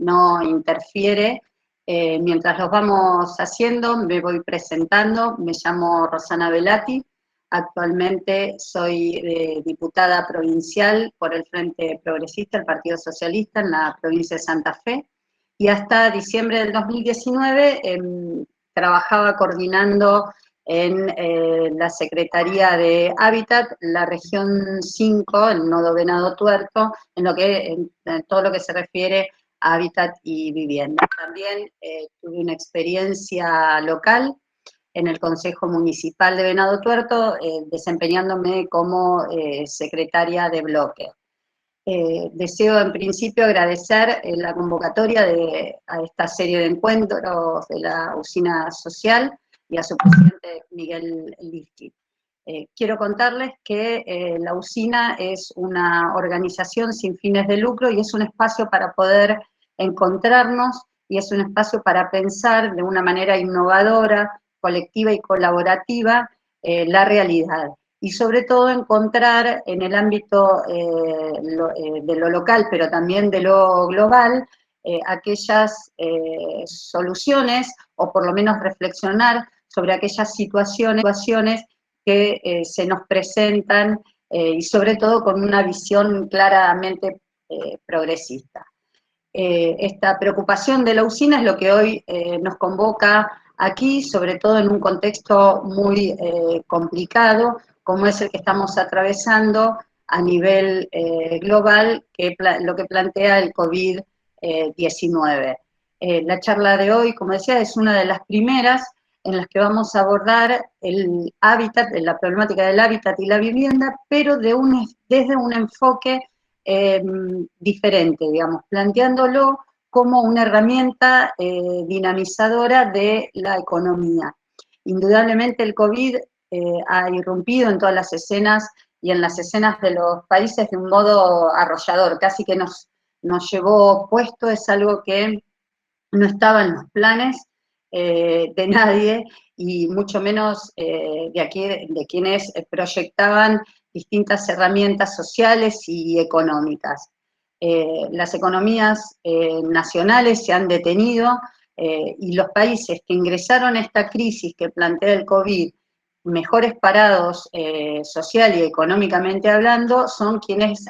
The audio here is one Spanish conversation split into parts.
no interfiere. Mientras los vamos haciendo, me voy presentando. Me llamo Rosana Velati. Actualmente soy diputada provincial por el Frente Progresista, el Partido Socialista, en la provincia de Santa Fe. Y hasta diciembre del 2019 trabajaba coordinando en la Secretaría de Hábitat, la región 5, el nodo Venado Tuerto, en todo lo que se refiere a hábitat y vivienda. También tuve una experiencia local en el Consejo Municipal de Venado Tuerto, desempeñándome como secretaria de bloque. Deseo en principio agradecer la convocatoria a esta serie de encuentros de la Usina Social y a su presidente Miguel Lifki. Quiero contarles que la Usina es una organización sin fines de lucro y es un espacio para poder encontrarnos y es un espacio para pensar de una manera innovadora, colectiva y colaborativa la realidad. Y sobre todo encontrar en el ámbito de lo local, pero también de lo global, aquellas soluciones, o por lo menos reflexionar sobre aquellas situaciones que se nos presentan, y sobre todo con una visión claramente progresista. Esta preocupación de la usina es lo que hoy nos convoca aquí, sobre todo en un contexto muy complicado, como es el que estamos atravesando a nivel global, lo que plantea el COVID-19. La charla de hoy, como decía, es una de las primeras en las que vamos a abordar el hábitat, la problemática del hábitat y la vivienda, pero desde un enfoque diferente, digamos, planteándolo como una herramienta dinamizadora de la economía. Indudablemente el COVID ha irrumpido en todas las escenas y en las escenas de los países de un modo arrollador, casi que nos llevó puesto, es algo que no estaba en los planes de nadie, y mucho menos de quienes proyectaban distintas herramientas sociales y económicas. Las economías nacionales se han detenido, y los países que ingresaron a esta crisis que plantea el COVID, mejores parados social y económicamente hablando, son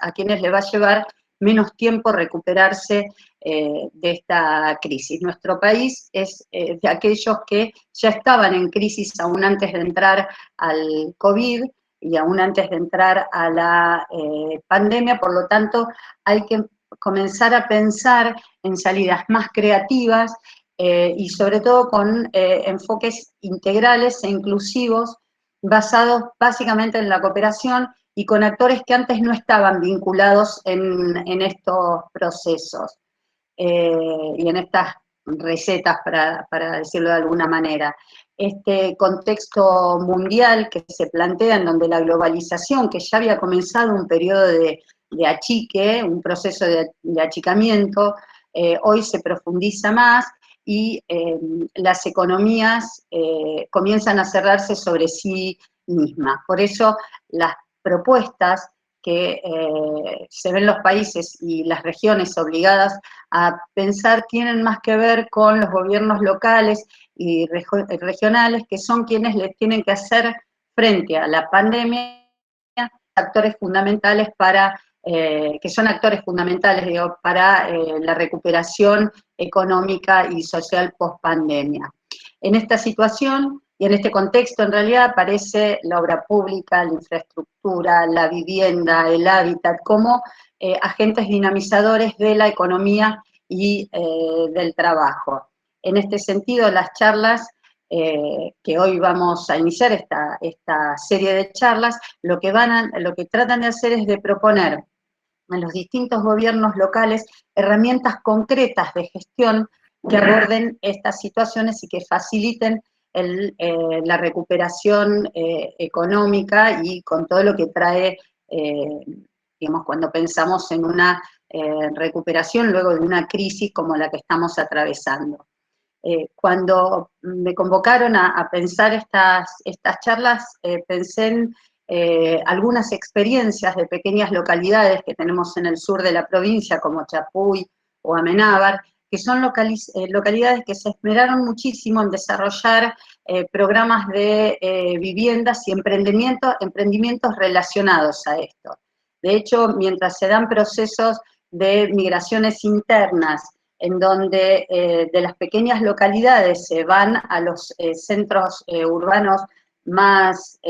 a quienes le va a llevar menos tiempo recuperarse de esta crisis. Nuestro país es de aquellos que ya estaban en crisis aún antes de entrar al COVID y aún antes de entrar a la pandemia, por lo tanto hay que comenzar a pensar en salidas más creativas y sobre todo con enfoques integrales e inclusivos basados básicamente en la cooperación y con actores que antes no estaban vinculados en estos procesos y en estas recetas, para decirlo de alguna manera. Este contexto mundial que se plantea, en donde la globalización, que ya había comenzado un periodo de achique, un proceso de achicamiento, hoy se profundiza más, y las economías comienzan a cerrarse sobre sí mismas. Por eso las propuestas que se ven los países y las regiones obligadas a pensar tienen más que ver con los gobiernos locales y regionales, que son quienes les tienen que hacer frente a la pandemia, actores fundamentales que son actores fundamentales, digo, para la recuperación económica y social post-pandemia. En esta situación y en este contexto, en realidad, aparece la obra pública, la infraestructura, la vivienda, el hábitat, como agentes dinamizadores de la economía y del trabajo. En este sentido, las charlas que hoy vamos a iniciar, esta serie de charlas, lo que tratan de hacer es de proponer a los distintos gobiernos locales herramientas concretas de gestión que aborden estas situaciones y que faciliten la recuperación económica, y con todo lo que trae, digamos, cuando pensamos en una recuperación luego de una crisis como la que estamos atravesando. Cuando me convocaron a pensar estas charlas, pensé en algunas experiencias de pequeñas localidades que tenemos en el sur de la provincia, como Chapuy o Amenábar, que son localidades que se esmeraron muchísimo en desarrollar programas de viviendas y emprendimientos relacionados a esto. De hecho, mientras se dan procesos de migraciones internas, en donde de las pequeñas localidades se van a los centros urbanos más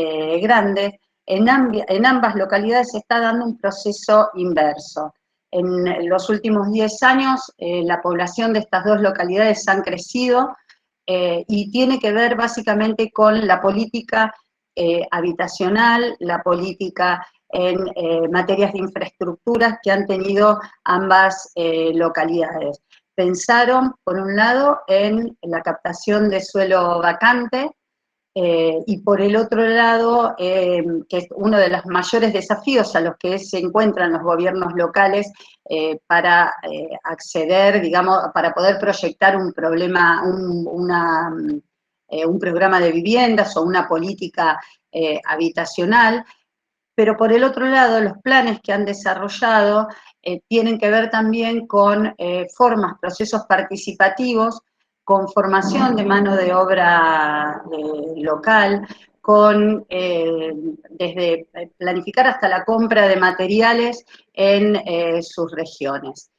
grandes, en ambas localidades se está dando un proceso inverso. En los últimos 10 años, la población de estas dos localidades han crecido y tiene que ver básicamente con la política habitacional, la política en materias de infraestructuras que han tenido ambas localidades. Pensaron, por un lado, en la captación de suelo vacante, y por el otro lado, que es uno de los mayores desafíos a los que se encuentran los gobiernos locales para acceder, digamos, para poder proyectar un programa de viviendas o una política habitacional, pero por el otro lado, los planes que han desarrollado tienen que ver también con formas, procesos participativos, con formación de mano de obra local, con desde planificar hasta la compra de materiales en sus regiones.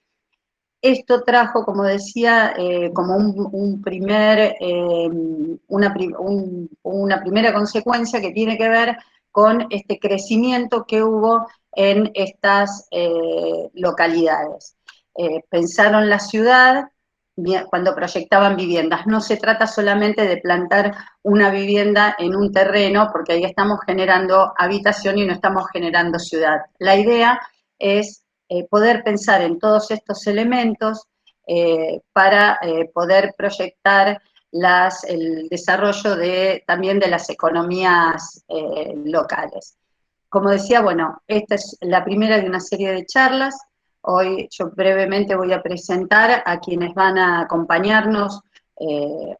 Esto trajo, como decía, como una primera consecuencia que tiene que ver con este crecimiento que hubo en estas localidades. Pensaron la ciudad cuando proyectaban viviendas. No se trata solamente de plantar una vivienda en un terreno, porque ahí estamos generando habitación y no estamos generando ciudad. La idea es poder pensar en todos estos elementos para poder proyectar el desarrollo también de las economías locales. Como decía, bueno, esta es la primera de una serie de charlas. Hoy yo brevemente voy a presentar a quienes van a acompañarnos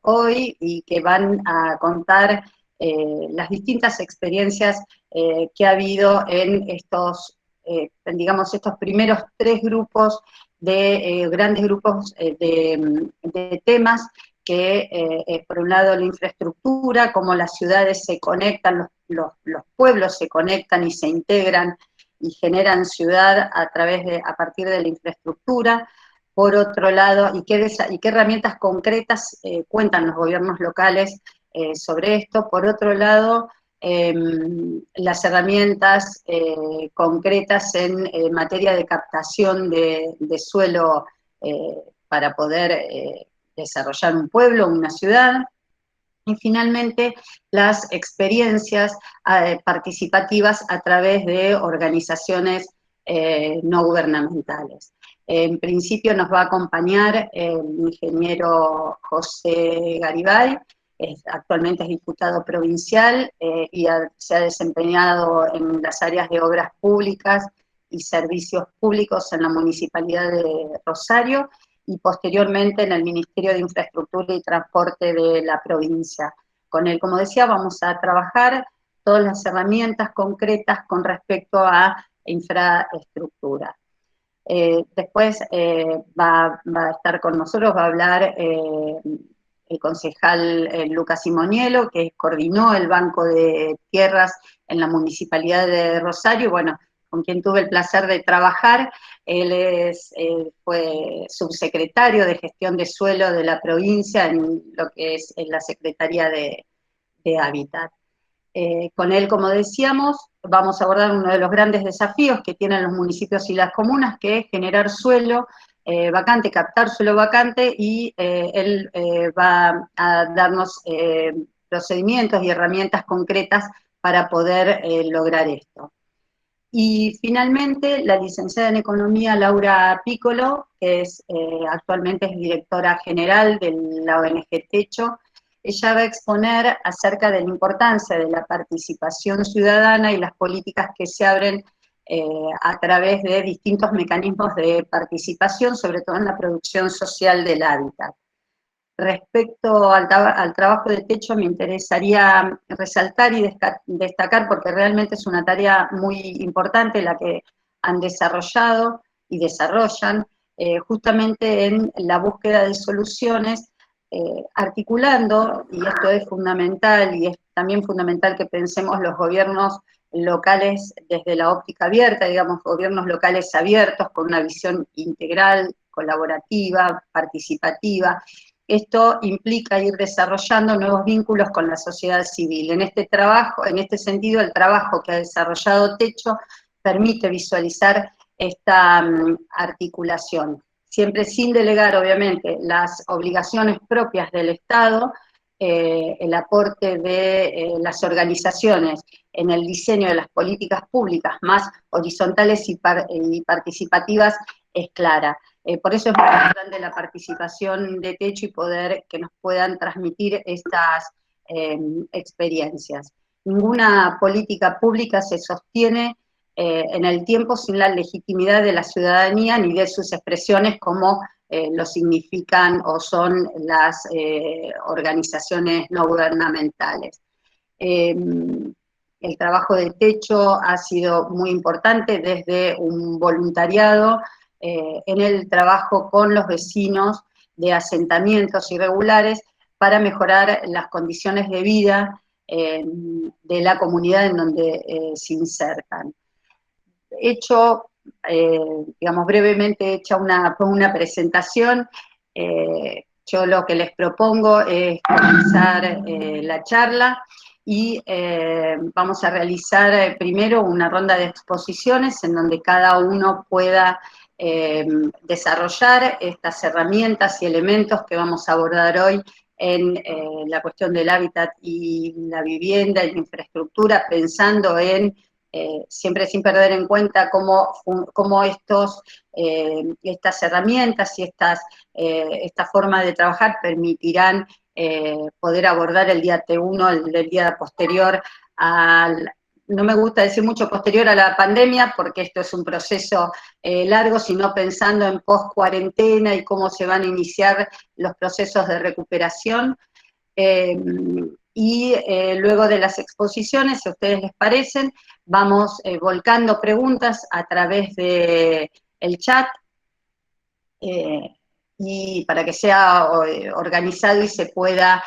hoy y que van a contar las distintas experiencias que ha habido en digamos, estos primeros 3 grupos grandes grupos de temas que, por un lado, la infraestructura, cómo las ciudades se conectan, los pueblos se conectan y se integran y generan ciudad a partir de la infraestructura. Por otro lado, y qué herramientas concretas cuentan los gobiernos locales sobre esto. Por otro lado, las herramientas concretas en materia de captación de suelo para poder desarrollar un pueblo, una ciudad. Y finalmente, las experiencias participativas a través de organizaciones no gubernamentales. En principio nos va a acompañar el ingeniero José Garibay, actualmente es diputado provincial y se ha desempeñado en las áreas de obras públicas y servicios públicos en la Municipalidad de Rosario, y posteriormente en el Ministerio de Infraestructura y Transporte de la provincia. Con él, como decía, vamos a trabajar todas las herramientas concretas con respecto a infraestructura. Después va a estar con nosotros, va a hablar el concejal Lucas Simonielo, que coordinó el Banco de Tierras en la Municipalidad de Rosario, bueno, con quien tuve el placer de trabajar. Él fue subsecretario de Gestión de Suelo de la provincia en lo que es en la Secretaría de Hábitat. Con él, como decíamos, vamos a abordar uno de los grandes desafíos que tienen los municipios y las comunas, que es generar suelo vacante, captar suelo vacante, y él va a darnos procedimientos y herramientas concretas para poder lograr esto. Y finalmente, la licenciada en Economía Laura Piccolo, que actualmente es directora general de la ONG Techo. Ella va a exponer acerca de la importancia de la participación ciudadana y las políticas que se abren a través de distintos mecanismos de participación, sobre todo en la producción social del hábitat. Respecto al trabajo de Techo, me interesaría resaltar y destacar, porque realmente es una tarea muy importante la que han desarrollado y desarrollan. justamente en la búsqueda de soluciones, articulando, y esto es fundamental, y es también fundamental que pensemos los gobiernos locales desde la óptica abierta, digamos, gobiernos locales abiertos con una visión integral, colaborativa, participativa. Esto implica ir desarrollando nuevos vínculos con la sociedad civil. En este trabajo, en este sentido, el trabajo que ha desarrollado Techo permite visualizar esta articulación, siempre sin delegar, obviamente, las obligaciones propias del Estado, el aporte de las organizaciones en el diseño de las políticas públicas más horizontales y participativas es clara. Por eso es muy importante la participación de Techo y poder que nos puedan transmitir estas experiencias. Ninguna política pública se sostiene en el tiempo sin la legitimidad de la ciudadanía ni de sus expresiones como lo significan o son las organizaciones no gubernamentales. El trabajo de Techo ha sido muy importante desde un voluntariado en el trabajo con los vecinos de asentamientos irregulares para mejorar las condiciones de vida de la comunidad en donde se insertan. Hecho, digamos, brevemente hecha una presentación, yo lo que les propongo es comenzar la charla y vamos a realizar primero una ronda de exposiciones en donde cada uno pueda desarrollar estas herramientas y elementos que vamos a abordar hoy en la cuestión del hábitat y la vivienda y la infraestructura, pensando en siempre sin perder en cuenta cómo estas herramientas y esta forma de trabajar permitirán poder abordar el día T1, el día posterior no me gusta decir mucho posterior a la pandemia, porque esto es un proceso largo, sino pensando en post-cuarentena y cómo se van a iniciar los procesos de recuperación. Luego de las exposiciones, si a ustedes les parecen, vamos volcando preguntas a través del chat, y para que sea organizado y se pueda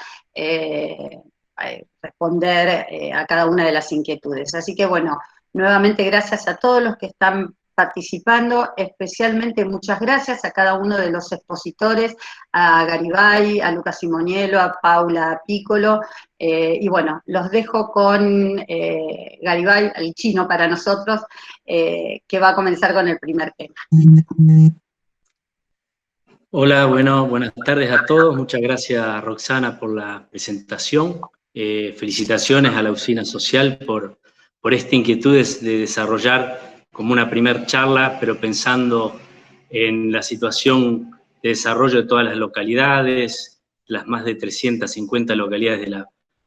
responder a cada una de las inquietudes. Así que bueno, nuevamente gracias a todos los que están participando, especialmente muchas gracias a cada uno de los expositores, a Garibay, a Lucas Simoniello, a Paula Piccolo, y bueno, los dejo con Garibay, el chino para nosotros, que va a comenzar con el primer tema. Hola, bueno, buenas tardes a todos. Muchas gracias, Roxana, por la presentación. Felicitaciones a la Usina Social por esta inquietud de desarrollar como una primer charla, pero pensando en la situación de desarrollo de todas las localidades, las más de 350 localidades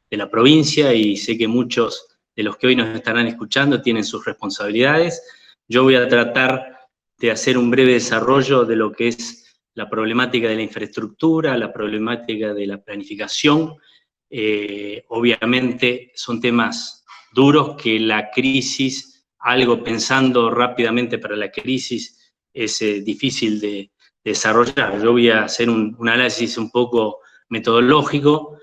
de la provincia, y sé que muchos de los que hoy nos estarán escuchando tienen sus responsabilidades. Yo voy a tratar de hacer un breve desarrollo de lo que es la problemática de la infraestructura, la problemática de la planificación. Obviamente son temas duros que la crisis, algo pensando rápidamente para la crisis, es difícil de desarrollar. Yo voy a hacer un análisis un poco metodológico.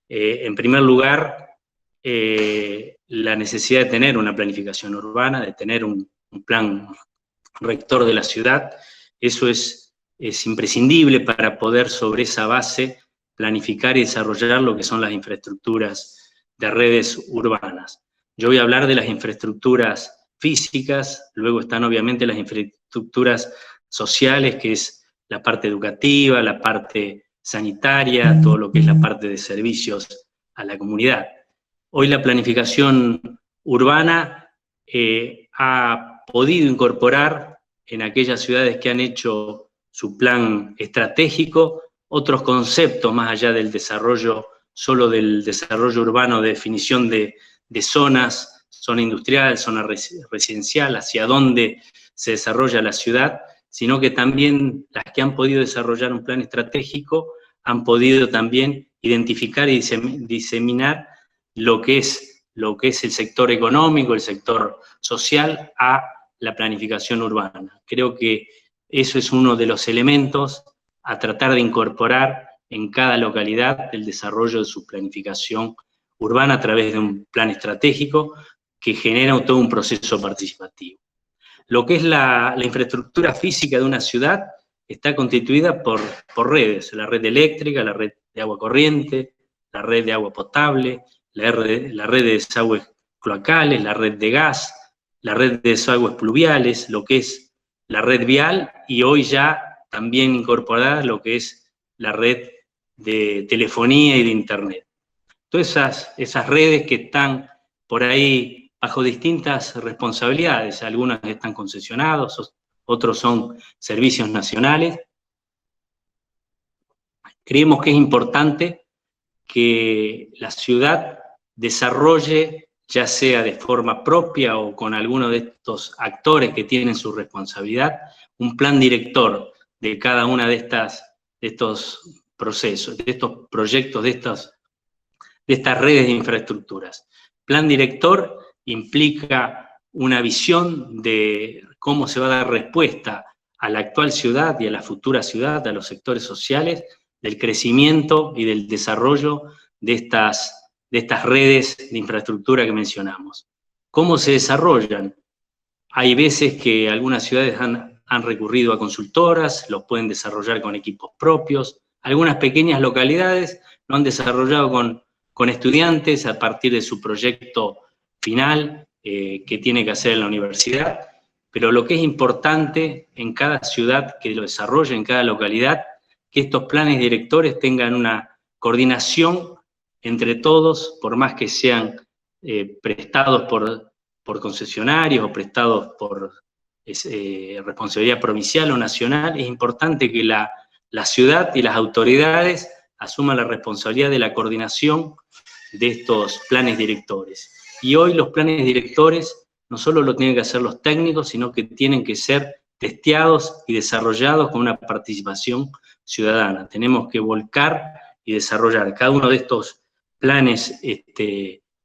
En primer lugar, la necesidad de tener una planificación urbana, de tener un plan rector de la ciudad. Eso es imprescindible para poder sobre esa base planificar y desarrollar lo que son las infraestructuras de redes urbanas. Yo voy a hablar de las infraestructuras físicas, luego están obviamente las infraestructuras sociales, que es la parte educativa, la parte sanitaria, todo lo que es la parte de servicios a la comunidad. Hoy la planificación urbana ha podido incorporar en aquellas ciudades que han hecho su plan estratégico otros conceptos más allá del desarrollo, solo del desarrollo urbano, de definición de zonas, zona industrial, zona residencial, hacia dónde se desarrolla la ciudad, sino que también las que han podido desarrollar un plan estratégico han podido también identificar y diseminar lo que es el sector económico, el sector social, a la planificación urbana. Creo que eso es uno de los elementos a tratar de incorporar en cada localidad el desarrollo de su planificación urbana a través de un plan estratégico que genera todo un proceso participativo. Lo que es la infraestructura física de una ciudad está constituida por redes, la red eléctrica, la red de agua corriente, la red de agua potable, la red de desagües cloacales, la red de gas, la red de desagües pluviales, lo que es la red vial y hoy ya también incorporada lo que es la red de telefonía y de internet. Todas esas redes que están por ahí bajo distintas responsabilidades, algunas están concesionados, otros son servicios nacionales. Creemos que es importante que la ciudad desarrolle, ya sea de forma propia o con alguno de estos actores que tienen su responsabilidad, un plan director de cada una de estos procesos, de estos proyectos, de estas redes de infraestructuras. Plan director implica una visión de cómo se va a dar respuesta a la actual ciudad y a la futura ciudad, a los sectores sociales, del crecimiento y del desarrollo de estas redes de infraestructura que mencionamos. ¿Cómo se desarrollan? Hay veces que algunas ciudades han recurrido a consultoras, los pueden desarrollar con equipos propios. Algunas pequeñas localidades lo han desarrollado con estudiantes a partir de su proyecto final que tiene que hacer en la universidad. Pero lo que es importante en cada ciudad que lo desarrolle, en cada localidad, que estos planes directores tengan una coordinación entre todos, por más que sean prestados por concesionarios o prestados por responsabilidad provincial o nacional. Es importante que la ciudad y las autoridades asuman la responsabilidad de la coordinación de estos planes directores. Y hoy los planes directores no solo lo tienen que hacer los técnicos, sino que tienen que ser testeados y desarrollados con una participación ciudadana. Tenemos que volcar y desarrollar cada uno de estos planes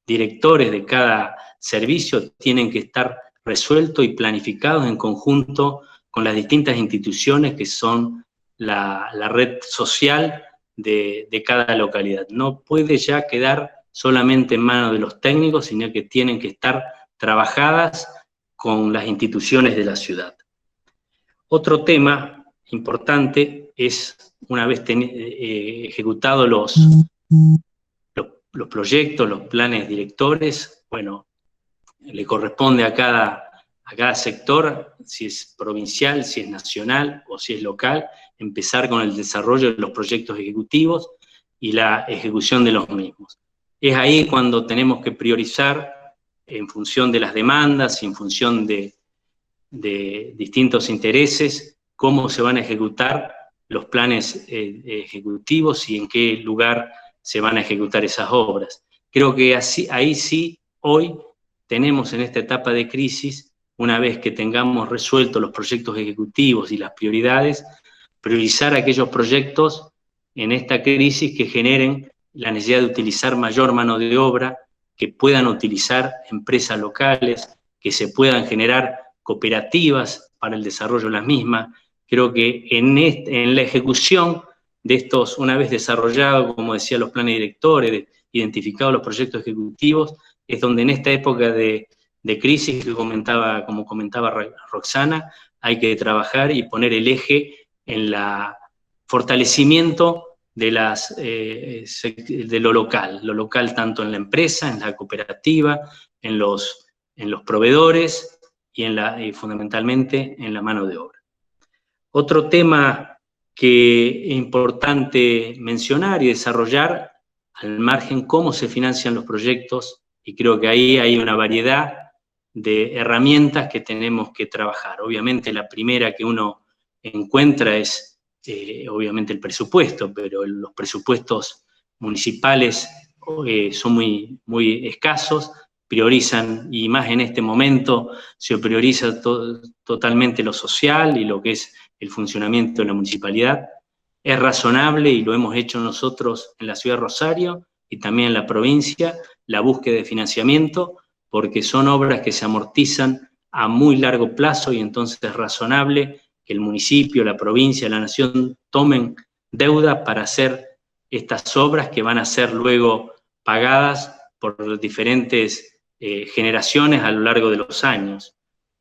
directores de cada servicio, tienen que estar resueltos y planificados en conjunto con las distintas instituciones que son la red social de cada localidad. No puede ya quedar solamente en manos de los técnicos, sino que tienen que estar trabajadas con las instituciones de la ciudad. Otro tema importante es, una vez ejecutados los proyectos, los planes directores, bueno, le corresponde a cada sector, si es provincial, si es nacional o si es local, empezar con el desarrollo de los proyectos ejecutivos y la ejecución de los mismos. Es ahí cuando tenemos que priorizar en función de las demandas y en función de distintos intereses, cómo se van a ejecutar los planes ejecutivos y en qué lugar se van a ejecutar esas obras. Creo que ahí sí, hoy tenemos en esta etapa de crisis, una vez que tengamos resueltos los proyectos ejecutivos y las prioridades, priorizar aquellos proyectos en esta crisis que generen la necesidad de utilizar mayor mano de obra, que puedan utilizar empresas locales, que se puedan generar cooperativas para el desarrollo de las mismas. Creo que en la ejecución de estos, una vez desarrollados, como decía, los planes directores, identificados los proyectos ejecutivos, es donde en esta época de crisis como comentaba Roxana, hay que trabajar y poner el eje en el fortalecimiento de lo local tanto en la empresa, en la cooperativa, en los proveedores y fundamentalmente en la mano de obra. Otro tema que es importante mencionar y desarrollar, al margen cómo se financian los proyectos, y creo que ahí hay una variedad de herramientas que tenemos que trabajar. Obviamente la primera que uno encuentra es obviamente el presupuesto, pero los presupuestos municipales son muy escasos, priorizan, y más en este momento se prioriza totalmente lo social y lo que es el funcionamiento de la municipalidad. Es razonable, y lo hemos hecho nosotros en la ciudad de Rosario y también en la provincia, la búsqueda de financiamiento, porque son obras que se amortizan a muy largo plazo y entonces es razonable que el municipio, la provincia, la nación tomen deuda para hacer estas obras que van a ser luego pagadas por diferentes generaciones a lo largo de los años.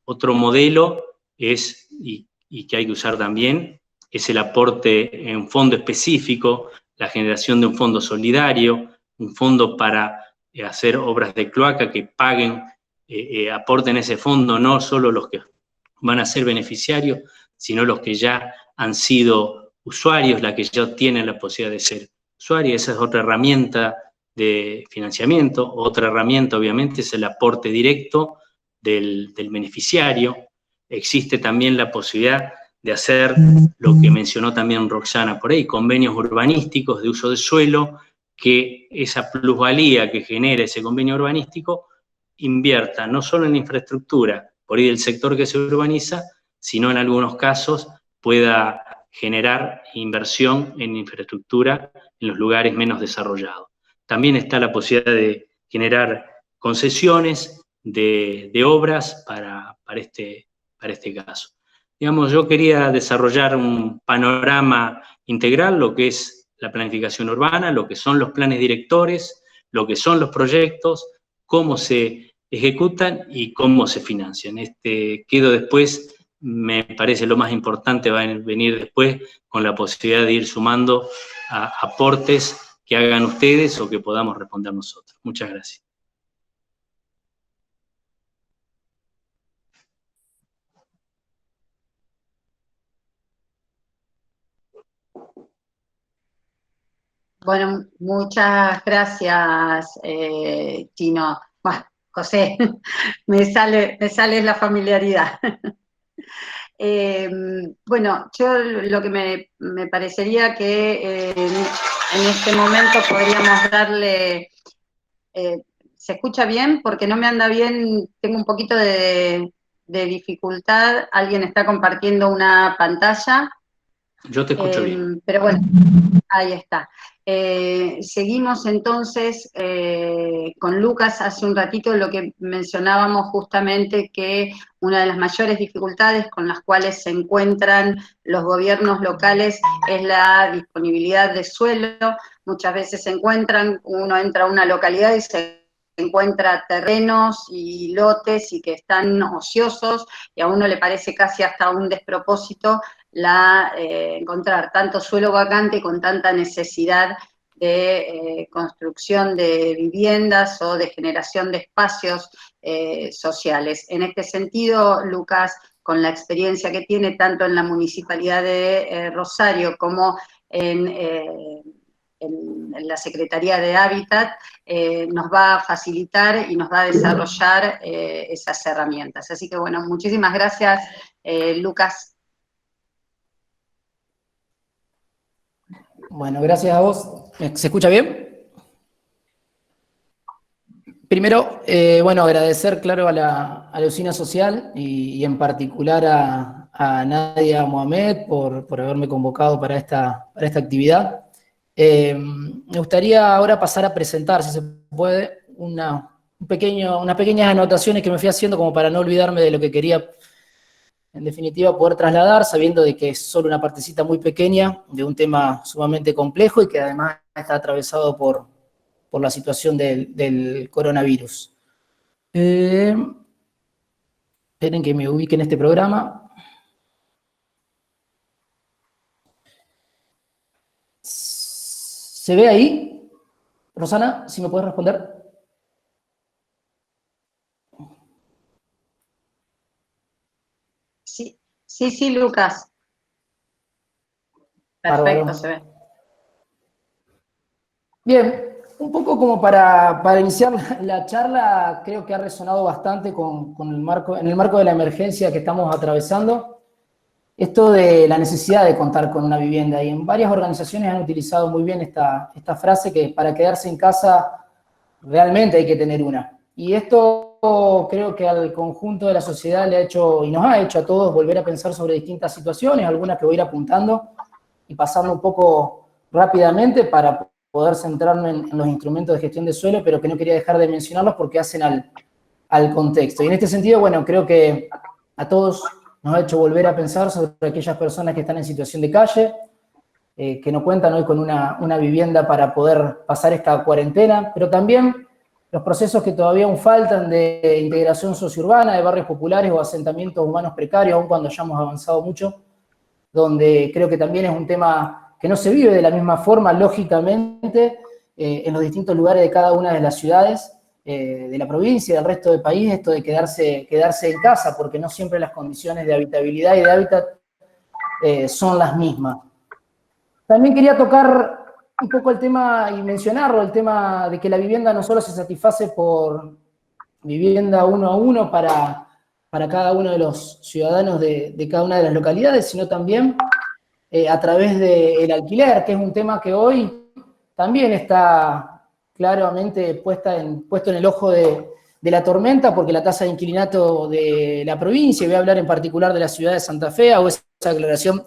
Otro modelo es, y que hay que usar también, es el aporte en fondo específico, la generación de un fondo solidario, un fondo para hacer obras de cloaca que paguen, aporten ese fondo, no solo los que van a ser beneficiarios, sino los que ya han sido usuarios, la que ya tienen la posibilidad de ser usuarios. Esa es otra herramienta de financiamiento. Otra herramienta, obviamente, es el aporte directo del beneficiario. Existe también la posibilidad de hacer lo que mencionó también Roxana por ahí, convenios urbanísticos de uso de suelo, que esa plusvalía que genera ese convenio urbanístico invierta no solo en la infraestructura, por ahí del sector que se urbaniza, sino en algunos casos pueda generar inversión en infraestructura en los lugares menos desarrollados. También está la posibilidad de generar concesiones de obras para este caso. Digamos, yo quería desarrollar un panorama integral, lo que es la planificación urbana, lo que son los planes directores, lo que son los proyectos, cómo se ejecutan y cómo se financian. Quedo después, me parece lo más importante va a venir después con la posibilidad de ir sumando aportes que hagan ustedes o que podamos responder nosotros. Muchas gracias. Bueno, muchas gracias, Tino. Bueno, José, me sale la familiaridad. Bueno, yo lo que me parecería que en este momento podríamos darle... ¿se escucha bien? Porque no me anda bien, tengo un poquito de dificultad. Alguien está compartiendo una pantalla. Yo te escucho bien. Pero bueno, ahí está. Seguimos entonces con Lucas hace un ratito lo que mencionábamos justamente, que una de las mayores dificultades con las cuales se encuentran los gobiernos locales es la disponibilidad de suelo. Muchas veces uno entra a una localidad y se encuentra terrenos y lotes y que están ociosos, y a uno le parece casi hasta un despropósito encontrar tanto suelo vacante con tanta necesidad de construcción de viviendas o de generación de espacios sociales. En este sentido, Lucas, con la experiencia que tiene tanto en la Municipalidad de Rosario como en la Secretaría de Hábitat, nos va a facilitar y nos va a desarrollar esas herramientas. Así que bueno, muchísimas gracias, Lucas. Bueno, gracias a vos. ¿Se escucha bien? Primero, bueno, agradecer, claro, a la Usina Social y en particular a Nadia Mohamed por haberme convocado para esta actividad. Me gustaría ahora pasar a presentar, si se puede, unas pequeñas anotaciones que me fui haciendo como para no olvidarme de lo que quería, en definitiva, poder trasladar, sabiendo de que es solo una partecita muy pequeña de un tema sumamente complejo y que además está atravesado por la situación del coronavirus. Esperen que me ubique en este programa. ¿Se ve ahí? Rosana, si me puedes responder. Sí, Lucas. Perfecto, bárbaro. Se ve. Bien, un poco como para iniciar la charla, creo que ha resonado bastante en el marco de la emergencia que estamos atravesando, esto de la necesidad de contar con una vivienda. Y en varias organizaciones han utilizado muy bien esta frase, que para quedarse en casa realmente hay que tener una. Y esto creo que al conjunto de la sociedad le ha hecho, y nos ha hecho a todos, volver a pensar sobre distintas situaciones, algunas que voy a ir apuntando y pasando un poco rápidamente para poder centrarme en los instrumentos de gestión de suelo, pero que no quería dejar de mencionarlos porque hacen al contexto. Y en este sentido, bueno, creo que a todos nos ha hecho volver a pensar sobre aquellas personas que están en situación de calle, que no cuentan hoy con una vivienda para poder pasar esta cuarentena, pero también los procesos que todavía aún faltan de integración sociourbana, de barrios populares o asentamientos humanos precarios, aun cuando hayamos avanzado mucho, donde creo que también es un tema que no se vive de la misma forma, lógicamente, en los distintos lugares de cada una de las ciudades, de la provincia y del resto del país, esto de quedarse en casa, porque no siempre las condiciones de habitabilidad y de hábitat son las mismas. También quería tocar un poco el tema y mencionarlo, el tema de que la vivienda no solo se satisface por vivienda uno a uno para cada uno de los ciudadanos de cada una de las localidades, sino también a través del alquiler, que es un tema que hoy también está claramente puesto en el ojo de la tormenta, porque la tasa de inquilinato de la provincia, y voy a hablar en particular de la ciudad de Santa Fe, hago esa aclaración,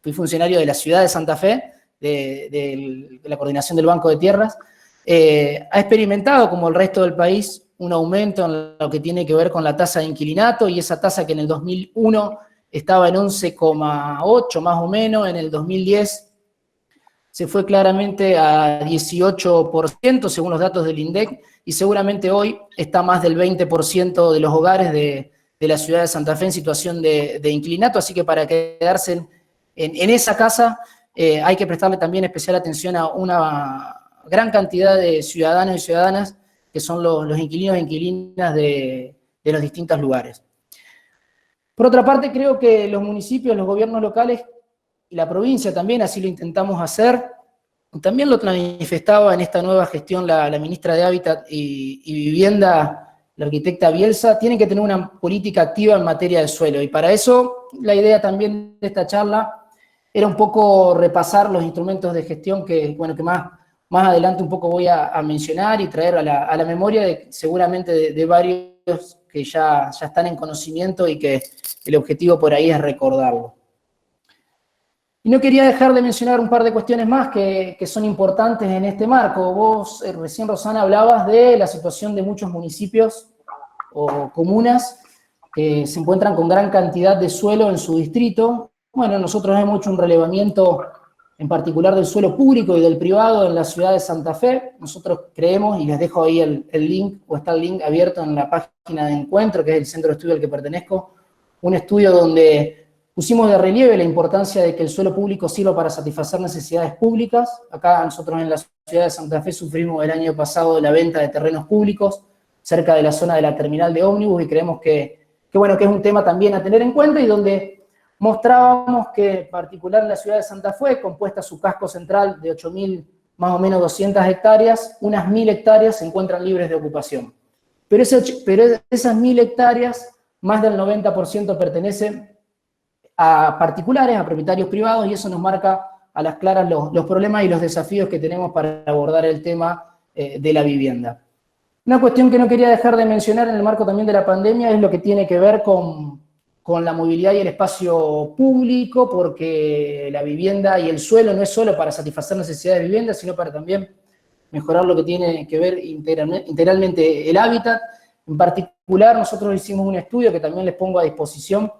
fui funcionario de la ciudad de Santa Fe, de la coordinación del Banco de Tierras, ha experimentado, como el resto del país, un aumento en lo que tiene que ver con la tasa de inquilinato, y esa tasa que en el 2001 estaba en 11,8 más o menos, en el 2010 se fue claramente a 18% según los datos del INDEC, y seguramente hoy está más del 20% de los hogares de la ciudad de Santa Fe en situación de inquilinato, así que para quedarse en esa casa hay que prestarle también especial atención a una gran cantidad de ciudadanos y ciudadanas que son los inquilinos e inquilinas de los distintos lugares. Por otra parte, creo que los municipios, los gobiernos locales y la provincia también, así lo intentamos hacer, también lo manifestaba en esta nueva gestión la ministra de Hábitat y Vivienda, la arquitecta Bielsa, tienen que tener una política activa en materia de suelo, y para eso la idea también de esta charla era un poco repasar los instrumentos de gestión que más adelante un poco voy a mencionar y traer a la memoria seguramente de varios que ya están en conocimiento y que el objetivo por ahí es recordarlo. Y no quería dejar de mencionar un par de cuestiones más que son importantes en este marco. Vos recién, Rosana, hablabas de la situación de muchos municipios o comunas que se encuentran con gran cantidad de suelo en su distrito. Bueno, nosotros hemos hecho un relevamiento en particular del suelo público y del privado en la ciudad de Santa Fe. Nosotros creemos, y les dejo ahí el link, o está el link abierto en la página de Encuentro, que es el centro de estudio al que pertenezco, un estudio donde pusimos de relieve la importancia de que el suelo público sirva para satisfacer necesidades públicas. Acá nosotros en la ciudad de Santa Fe sufrimos el año pasado la venta de terrenos públicos cerca de la zona de la terminal de ómnibus, y creemos que es un tema también a tener en cuenta, y donde mostrábamos que, en particular en la ciudad de Santa Fe, compuesta su casco central de 8.000, más o menos 200 hectáreas, unas 1.000 hectáreas se encuentran libres de ocupación. Pero esas 1.000 hectáreas, más del 90% pertenece a particulares, a propietarios privados, y eso nos marca a las claras los problemas y los desafíos que tenemos para abordar el tema de la vivienda. Una cuestión que no quería dejar de mencionar en el marco también de la pandemia es lo que tiene que ver con la movilidad y el espacio público, porque la vivienda y el suelo no es solo para satisfacer necesidades de vivienda, sino para también mejorar lo que tiene que ver integralmente el hábitat. En particular, nosotros hicimos un estudio que también les pongo a disposición,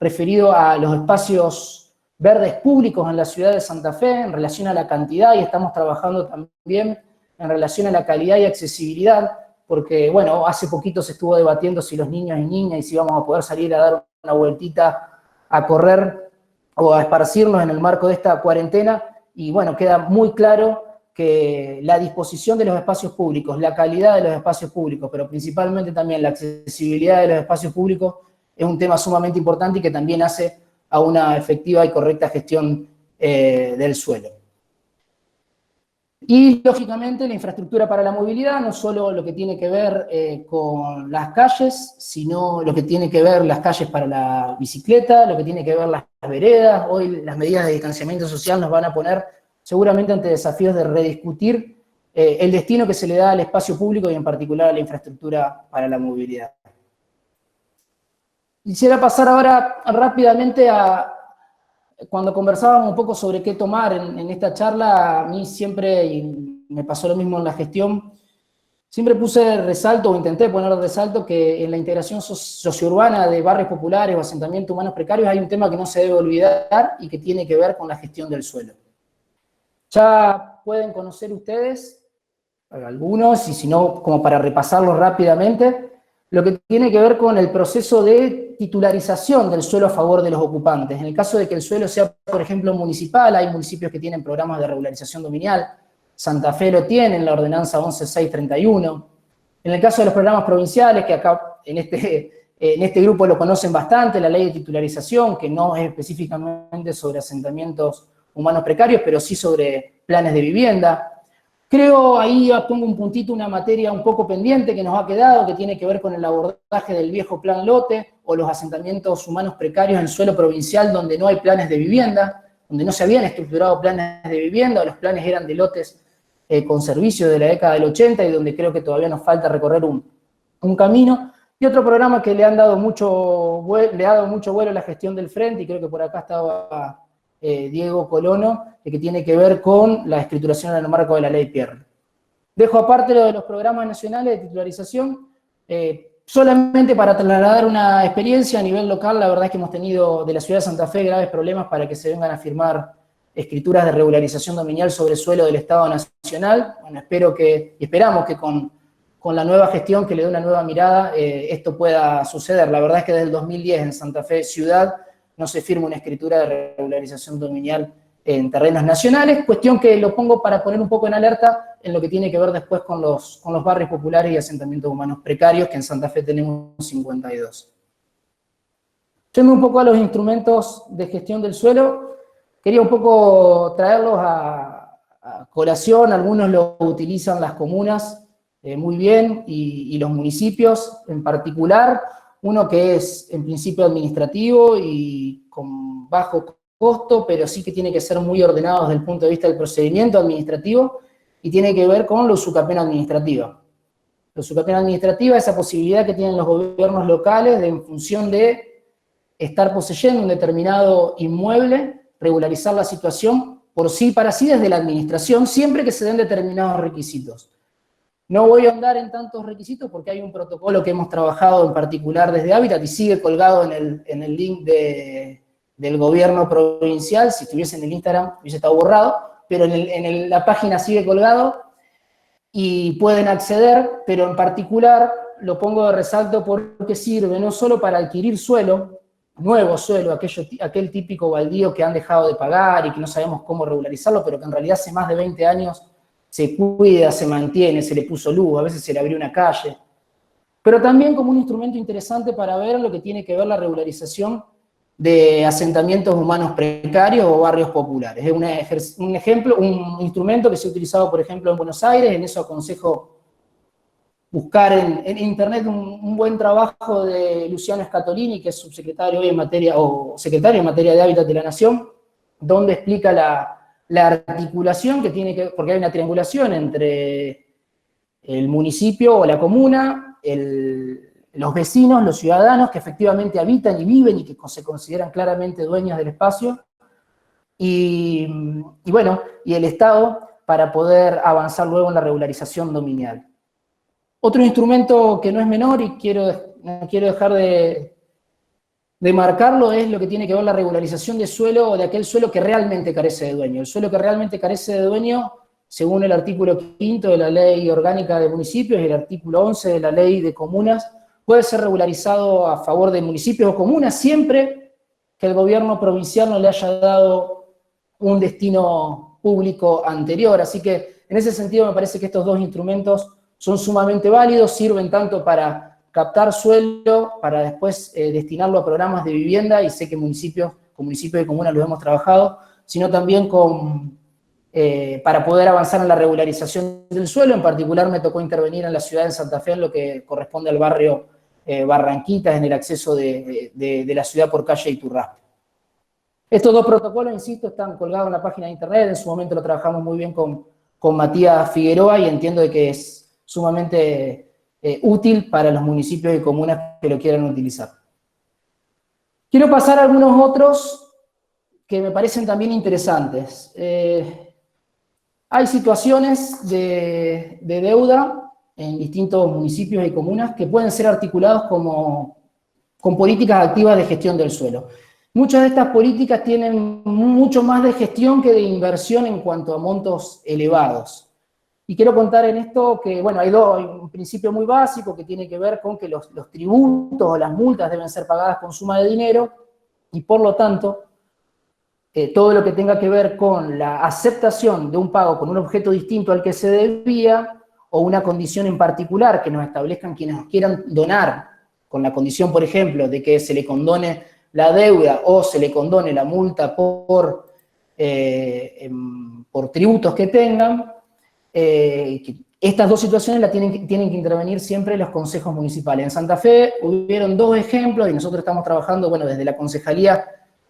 referido a los espacios verdes públicos en la ciudad de Santa Fe, en relación a la cantidad, y estamos trabajando también en relación a la calidad y accesibilidad, porque, bueno, hace poquito se estuvo debatiendo si los niños y niñas, y si vamos a poder salir a dar una vueltita, a correr o a esparcirnos en el marco de esta cuarentena, y bueno, queda muy claro que la disposición de los espacios públicos, la calidad de los espacios públicos, pero principalmente también la accesibilidad de los espacios públicos, es un tema sumamente importante y que también hace a una efectiva y correcta gestión del suelo. Y, lógicamente, la infraestructura para la movilidad, no solo lo que tiene que ver con las calles, sino lo que tiene que ver las calles para la bicicleta, lo que tiene que ver las veredas. Hoy las medidas de distanciamiento social nos van a poner seguramente ante desafíos de rediscutir el destino que se le da al espacio público y en particular a la infraestructura para la movilidad. Quisiera pasar ahora rápidamente a, cuando conversábamos un poco sobre qué tomar en esta charla, a mí siempre, y me pasó lo mismo en la gestión, Siempre puse resalto, o intenté poner resalto, que en la integración sociourbana de barrios populares o asentamientos humanos precarios hay un tema que no se debe olvidar y que tiene que ver con la gestión del suelo. Ya pueden conocer ustedes, algunos, y si no, como para repasarlo rápidamente, lo que tiene que ver con el proceso de titularización del suelo a favor de los ocupantes. En el caso de que el suelo sea, por ejemplo, municipal, hay municipios que tienen programas de regularización dominial. Santa Fe lo tiene en la ordenanza 11631. En el caso de los programas provinciales, que acá en este grupo lo conocen bastante, la ley de titularización, que no es específicamente sobre asentamientos humanos precarios, pero sí sobre planes de vivienda. Creo, ahí pongo un puntito, una materia un poco pendiente que nos ha quedado, que tiene que ver con el abordaje del viejo plan lote, o los asentamientos humanos precarios en suelo provincial donde no hay planes de vivienda, donde no se habían estructurado planes de vivienda, o los planes eran de lotes con servicio de la década del 80, y donde creo que todavía nos falta recorrer un camino. Y otro programa que le ha dado mucho vuelo a la gestión del Frente, y creo que por acá estaba Diego Colono, que tiene que ver con la escrituración en el marco de la ley Pierre. Dejo aparte lo de los programas nacionales de titularización, solamente para trasladar una experiencia a nivel local. La verdad es que hemos tenido de la ciudad de Santa Fe graves problemas para que se vengan a firmar escrituras de regularización dominial sobre suelo del Estado Nacional. Bueno, esperamos que con la nueva gestión, que le dé una nueva mirada, esto pueda suceder. La verdad es que desde el 2010 en Santa Fe Ciudad no se firma una escritura de regularización dominial en terrenos nacionales, cuestión que lo pongo para poner un poco en alerta en lo que tiene que ver después con los barrios populares y asentamientos humanos precarios, que en Santa Fe tenemos 52. Yendo un poco a los instrumentos de gestión del suelo, quería un poco traerlos a colación. Algunos lo utilizan las comunas muy bien, y los municipios en particular. Uno que es en principio administrativo y con bajo costo, pero sí que tiene que ser muy ordenado desde el punto de vista del procedimiento administrativo, y tiene que ver con la usucapión administrativa. La usucapión administrativa es esa posibilidad que tienen los gobiernos locales de, en función de estar poseyendo un determinado inmueble, regularizar la situación por sí para sí desde la administración, siempre que se den determinados requisitos. No voy a ahondar en tantos requisitos porque hay un protocolo que hemos trabajado en particular desde Hábitat y sigue colgado en el link del gobierno provincial. Si estuviese en el Instagram hubiese estado borrado, pero en la página sigue colgado y pueden acceder, pero en particular lo pongo de resalto porque sirve no solo para adquirir suelo, nuevo suelo, aquel típico baldío que han dejado de pagar y que no sabemos cómo regularizarlo, pero que en realidad hace más de 20 años se cuida, se mantiene, se le puso luz, a veces se le abrió una calle, pero también como un instrumento interesante para ver lo que tiene que ver la regularización de asentamientos humanos precarios o barrios populares. Es un ejemplo, un instrumento que se ha utilizado, por ejemplo, en Buenos Aires. En eso aconsejo buscar en internet un buen trabajo de Luciano Scatolini, que es subsecretario hoy en materia, o secretario en materia de Hábitat de la Nación, donde explica la articulación que tiene que, porque hay una triangulación entre el municipio o la comuna, los vecinos, los ciudadanos que efectivamente habitan y viven y que se consideran claramente dueños del espacio, y el Estado, para poder avanzar luego en la regularización dominial. Otro instrumento que no es menor, y no quiero dejar de marcarlo, es lo que tiene que ver la regularización de suelo, o de aquel suelo que realmente carece de dueño. El suelo que realmente carece de dueño, según el artículo 5 de la Ley Orgánica de Municipios y el artículo 11 de la Ley de Comunas, puede ser regularizado a favor de municipios o comunas siempre que el gobierno provincial no le haya dado un destino público anterior. Así que en ese sentido me parece que estos dos instrumentos son sumamente válidos, sirven tanto para captar suelo, para después destinarlo a programas de vivienda, y sé que con municipios y comunas lo hemos trabajado, sino también para poder avanzar en la regularización del suelo. En particular me tocó intervenir en la ciudad de Santa Fe en lo que corresponde al barrio Barranquitas, en el acceso de la ciudad por calle Iturraspe. Estos dos protocolos, insisto, están colgados en la página de internet. En su momento lo trabajamos muy bien con Matías Figueroa, y entiendo de que es sumamente útil para los municipios y comunas que lo quieran utilizar. Quiero pasar a algunos otros que me parecen también interesantes. Hay situaciones de deuda en distintos municipios y comunas que pueden ser articulados con políticas activas de gestión del suelo. Muchas de estas políticas tienen mucho más de gestión que de inversión en cuanto a montos elevados. Y quiero contar en esto que, bueno, hay un principio muy básico que tiene que ver con que los tributos o las multas deben ser pagadas con suma de dinero, y por lo tanto, todo lo que tenga que ver con la aceptación de un pago con un objeto distinto al que se debía, o una condición en particular que nos establezcan quienes nos quieran donar, con la condición, por ejemplo, de que se le condone la deuda o se le condone la multa por tributos que tengan, estas dos situaciones tienen que intervenir siempre los consejos municipales. En Santa Fe hubieron 2 ejemplos y nosotros estamos trabajando, bueno, desde la concejalía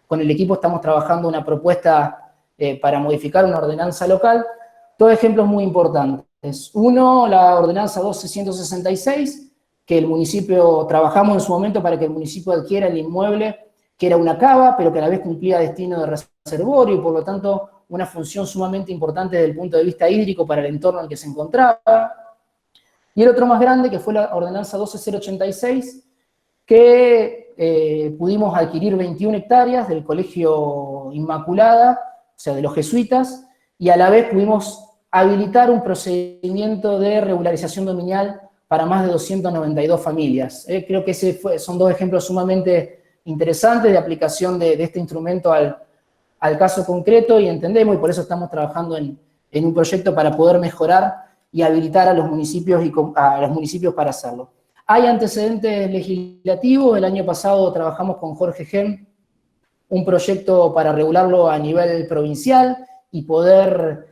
con el equipo estamos trabajando una propuesta para modificar una ordenanza local. 2 ejemplos muy importantes. Uno, la ordenanza 12.166, que el municipio, trabajamos en su momento para que el municipio adquiera el inmueble, que era una cava, pero que a la vez cumplía destino de reservorio y por lo tanto una función sumamente importante desde el punto de vista hídrico para el entorno en el que se encontraba. Y el otro más grande, que fue la ordenanza 12.086, que pudimos adquirir 21 hectáreas del Colegio Inmaculada, o sea, de los jesuitas, y a la vez pudimos habilitar un procedimiento de regularización dominial para más de 292 familias. Creo que son 2 ejemplos sumamente interesantes de aplicación de este instrumento al caso concreto, y entendemos, y por eso estamos trabajando en un proyecto para poder mejorar y habilitar a los municipios para hacerlo. Hay antecedentes legislativos. El año pasado trabajamos con Jorge Gem un proyecto para regularlo a nivel provincial y poder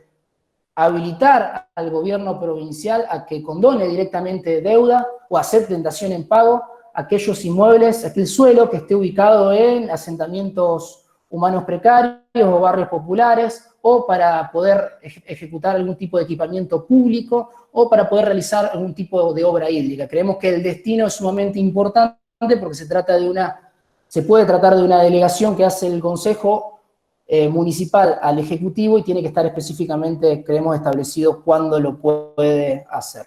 habilitar al gobierno provincial a que condone directamente deuda o acepte dación en pago aquellos inmuebles, aquel suelo que esté ubicado en asentamientos humanos precarios o barrios populares, o para poder ejecutar algún tipo de equipamiento público, o para poder realizar algún tipo de obra hídrica. Creemos que el destino es sumamente importante porque se puede tratar de una delegación que hace el Consejo Municipal al Ejecutivo y tiene que estar específicamente, creemos, establecido cuándo lo puede hacer.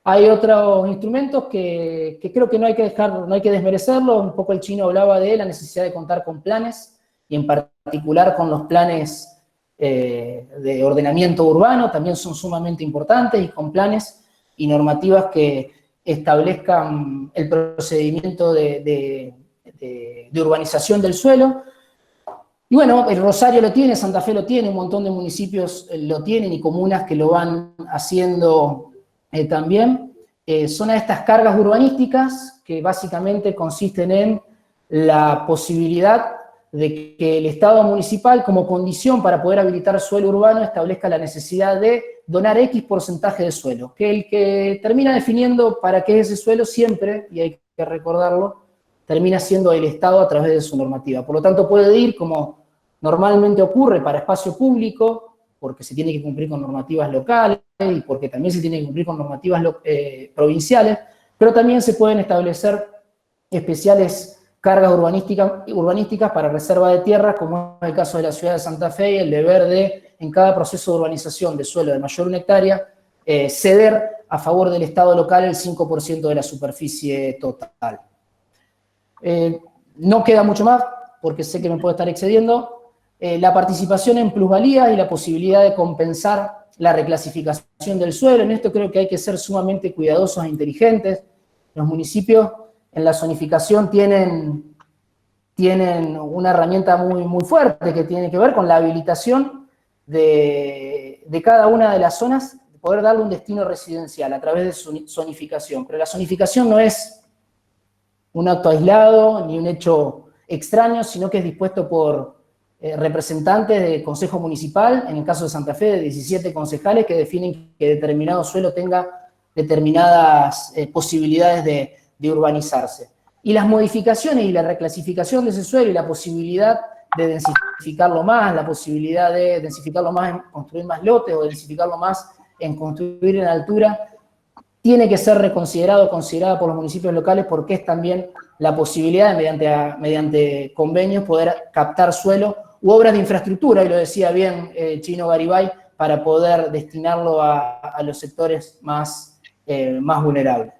Hay otros instrumentos que creo que no hay que desmerecerlos. Un poco el Chino hablaba de la necesidad de contar con planes, y en particular con los planes de ordenamiento urbano, también son sumamente importantes, y con planes y normativas que establezcan el procedimiento de urbanización del suelo. Y bueno, el Rosario lo tiene, Santa Fe lo tiene, un montón de municipios lo tienen y comunas que lo van haciendo también. Son estas cargas urbanísticas que básicamente consisten en la posibilidad de que el Estado municipal, como condición para poder habilitar suelo urbano, establezca la necesidad de donar X porcentaje de suelo, que el que termina definiendo para qué es ese suelo siempre, y hay que recordarlo, termina siendo el Estado a través de su normativa. Por lo tanto, puede ir, como normalmente ocurre, para espacio público, porque se tiene que cumplir con normativas locales y porque también se tiene que cumplir con normativas provinciales, pero también se pueden establecer especiales cargas urbanísticas para reserva de tierras, como es el caso de la ciudad de Santa Fe, y el deber de, en cada proceso de urbanización de suelo de mayor de 1 hectárea, ceder a favor del Estado local el 5% de la superficie total. No queda mucho más, porque sé que me puedo estar excediendo. La participación en plusvalías y la posibilidad de compensar la reclasificación del suelo. En esto creo que hay que ser sumamente cuidadosos e inteligentes. Los municipios en la zonificación tienen una herramienta muy fuerte que tiene que ver con la habilitación de cada una de las zonas, de poder darle un destino residencial a través de su zonificación. Pero la zonificación no es un acto aislado ni un hecho extraño, sino que es dispuesto por representantes del Consejo Municipal, en el caso de Santa Fe, de 17 concejales que definen que determinado suelo tenga determinadas posibilidades de urbanizarse. Y las modificaciones y la reclasificación de ese suelo y la posibilidad de densificarlo más, la posibilidad de densificarlo más en construir más lotes o densificarlo más en construir en altura, tiene que ser considerada por los municipios locales, porque es también la posibilidad de, mediante convenios, poder captar suelo u obras de infraestructura, y lo decía bien Chino Garibay, para poder destinarlo a los sectores más más vulnerables.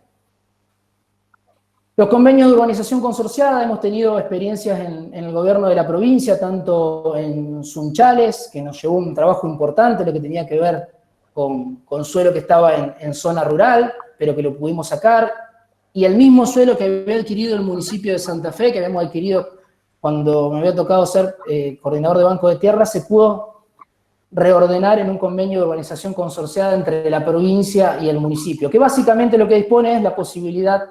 Los convenios de urbanización consorciada, hemos tenido experiencias en el gobierno de la provincia, tanto en Sunchales, que nos llevó un trabajo importante, lo que tenía que ver con suelo que estaba en zona rural, pero que lo pudimos sacar, y el mismo suelo que había adquirido el municipio de Santa Fe, que habíamos adquirido cuando me había tocado ser coordinador de Banco de Tierra, se pudo reordenar en un convenio de urbanización consorciada entre la provincia y el municipio, que básicamente lo que dispone es la posibilidad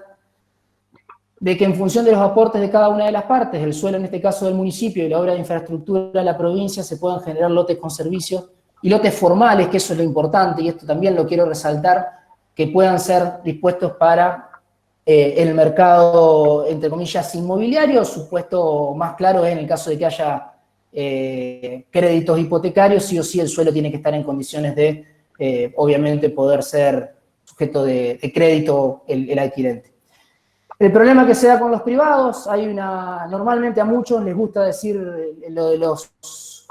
de que en función de los aportes de cada una de las partes, el suelo en este caso del municipio y la obra de infraestructura de la provincia, se puedan generar lotes con servicios y lotes formales, que eso es lo importante, y esto también lo quiero resaltar, que puedan ser dispuestos para el mercado, entre comillas, inmobiliario. Su puesto más claro es en el caso de que haya créditos hipotecarios, sí o sí el suelo tiene que estar en condiciones de, obviamente, poder ser sujeto de crédito el adquirente. El problema que se da con los privados, normalmente a muchos les gusta decir lo de los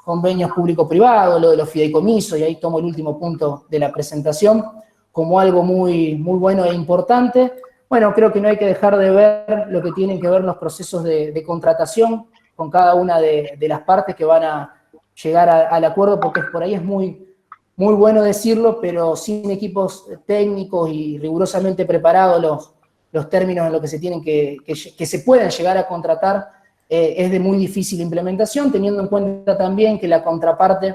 convenios público-privados, lo de los fideicomisos, y ahí tomo el último punto de la presentación, como algo muy, muy bueno e importante. Bueno, creo que no hay que dejar de ver lo que tienen que ver los procesos de contratación con cada una de las partes que van a llegar al acuerdo, porque por ahí es muy, muy bueno decirlo, pero sin equipos técnicos y rigurosamente preparados los términos en los que se tienen que se pueden llegar a contratar, es de muy difícil implementación, teniendo en cuenta también que la contraparte,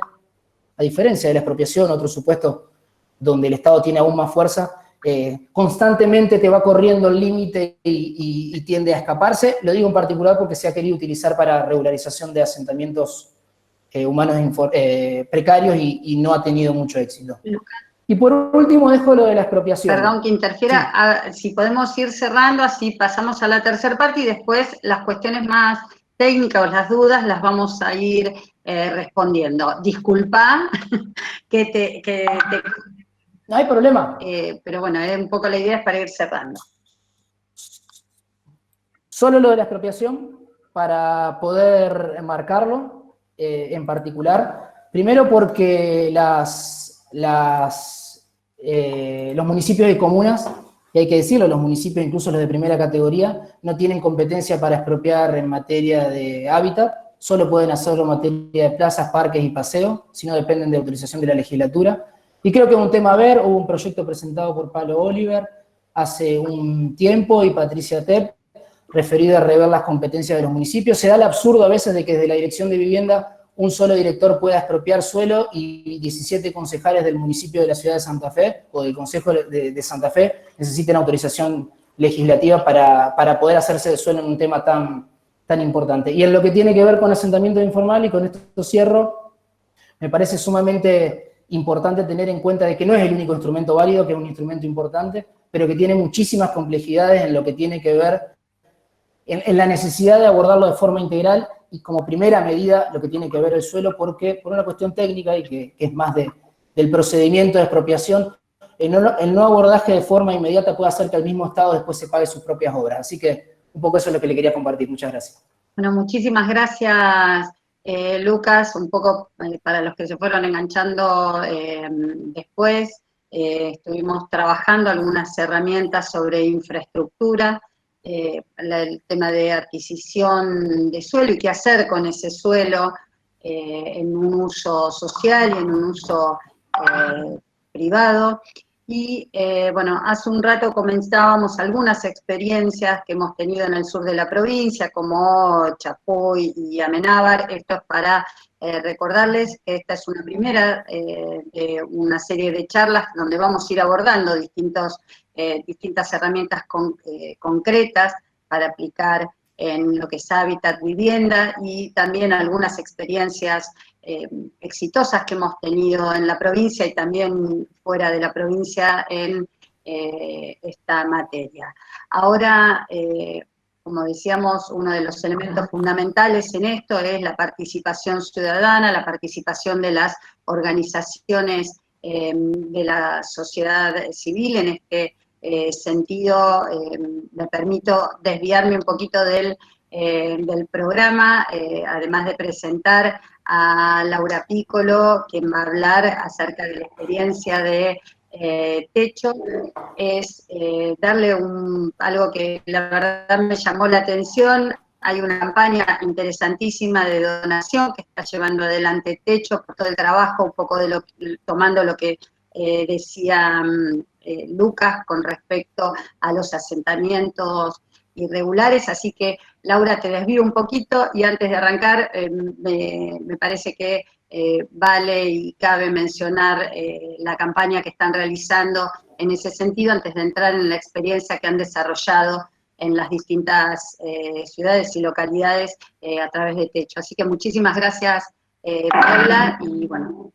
a diferencia de la expropiación, otro supuesto donde el Estado tiene aún más fuerza, constantemente te va corriendo el límite y tiende a escaparse. Lo digo en particular porque se ha querido utilizar para regularización de asentamientos humanos precarios y no ha tenido mucho éxito. Y por último dejo lo de la expropiación. Perdón que interfiera, sí. Si podemos ir cerrando, así pasamos a la tercera parte y después las cuestiones más técnicas o las dudas las vamos a ir respondiendo. Disculpa que te... No hay problema. Pero bueno, un poco la idea es para ir cerrando. Solo lo de la expropiación, para poder enmarcarlo en particular. Primero porque los municipios y comunas, y hay que decirlo, los municipios, incluso los de primera categoría, no tienen competencia para expropiar en materia de hábitat, solo pueden hacerlo en materia de plazas, parques y paseos, si no dependen de autorización de la legislatura. Y creo que es un tema a ver, hubo un proyecto presentado por Pablo Oliver hace un tiempo y Patricia Tepp, referido a rever las competencias de los municipios. Se da el absurdo a veces de que desde la Dirección de Vivienda un solo director pueda expropiar suelo y 17 concejales del municipio de la ciudad de Santa Fe o del Consejo de Santa Fe necesiten autorización legislativa para poder hacerse de suelo en un tema tan importante. Y en lo que tiene que ver con asentamiento informal, y con esto cierro, me parece sumamente importante tener en cuenta de que no es el único instrumento válido, que es un instrumento importante, pero que tiene muchísimas complejidades en lo que tiene que ver en la necesidad de abordarlo de forma integral y como primera medida lo que tiene que ver el suelo, porque por una cuestión técnica y que es más del procedimiento de expropiación, el no abordaje de forma inmediata puede hacer que el mismo Estado después se pague sus propias obras. Así que un poco eso es lo que le quería compartir. Muchas gracias. Bueno, muchísimas gracias, Lucas. Un poco para los que se fueron enganchando después, estuvimos trabajando algunas herramientas sobre infraestructura, el tema de adquisición de suelo y qué hacer con ese suelo en un uso social y en un uso privado. Y bueno, hace un rato comenzábamos algunas experiencias que hemos tenido en el sur de la provincia, como Chapoy y Amenábar. Esto es para recordarles que esta es una primera de una serie de charlas donde vamos a ir abordando distintas herramientas concretas para aplicar en lo que es hábitat, vivienda, y también algunas experiencias exitosas que hemos tenido en la provincia y también fuera de la provincia en esta materia. Ahora, como decíamos, uno de los elementos fundamentales en esto es la participación ciudadana, la participación de las organizaciones de la sociedad civil. En este sentido, me permito desviarme un poquito del programa, además de presentar a Laura Piccolo, quien va a hablar acerca de la experiencia de Techo, es darle algo que la verdad me llamó la atención. Hay una campaña interesantísima de donación que está llevando adelante Techo por todo el trabajo, un poco tomando lo que decía Lucas con respecto a los asentamientos irregulares, así que Laura, te desvío un poquito y antes de arrancar me parece que vale y cabe mencionar la campaña que están realizando en ese sentido antes de entrar en la experiencia que han desarrollado en las distintas ciudades y localidades a través de Techo. Así que muchísimas gracias, Paula, y bueno,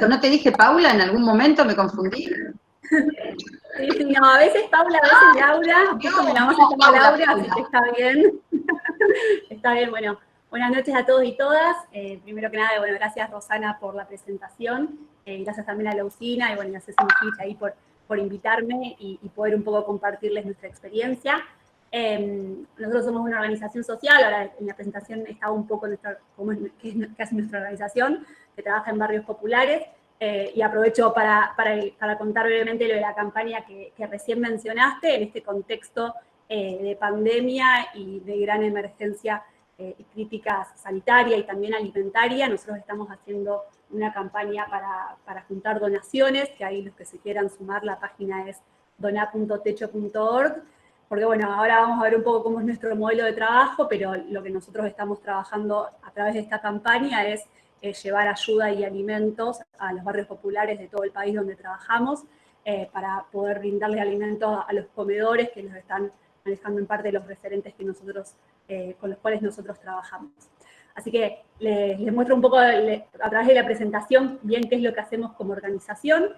¿no te dije Paula en algún momento? ¿Me confundí? Sí, no, a veces Paula, a veces Laura, justo me la vamos a llamar Laura, así que está bien. Está bien, bueno, buenas noches a todos y todas. Primero que nada, bueno, gracias Rosana por la presentación, gracias también a Lausina y bueno, gracias a Ceci ahí por invitarme y poder un poco compartirles nuestra experiencia. Nosotros somos una organización social, ahora en la presentación estaba un poco qué hace nuestra organización, que trabaja en barrios populares. Y aprovecho para contar brevemente lo de la campaña que recién mencionaste, en este contexto de pandemia y de gran emergencia y crítica sanitaria y también alimentaria. Nosotros estamos haciendo una campaña para juntar donaciones, que ahí los que se quieran sumar, la página es donar.techo.org, porque bueno, ahora vamos a ver un poco cómo es nuestro modelo de trabajo, pero lo que nosotros estamos trabajando a través de esta campaña es llevar ayuda y alimentos a los barrios populares de todo el país donde trabajamos, para poder brindarle alimentos a los comedores que los están manejando en parte los referentes que con los cuales nosotros trabajamos. Así que les muestro un poco a través de la presentación bien qué es lo que hacemos como organización,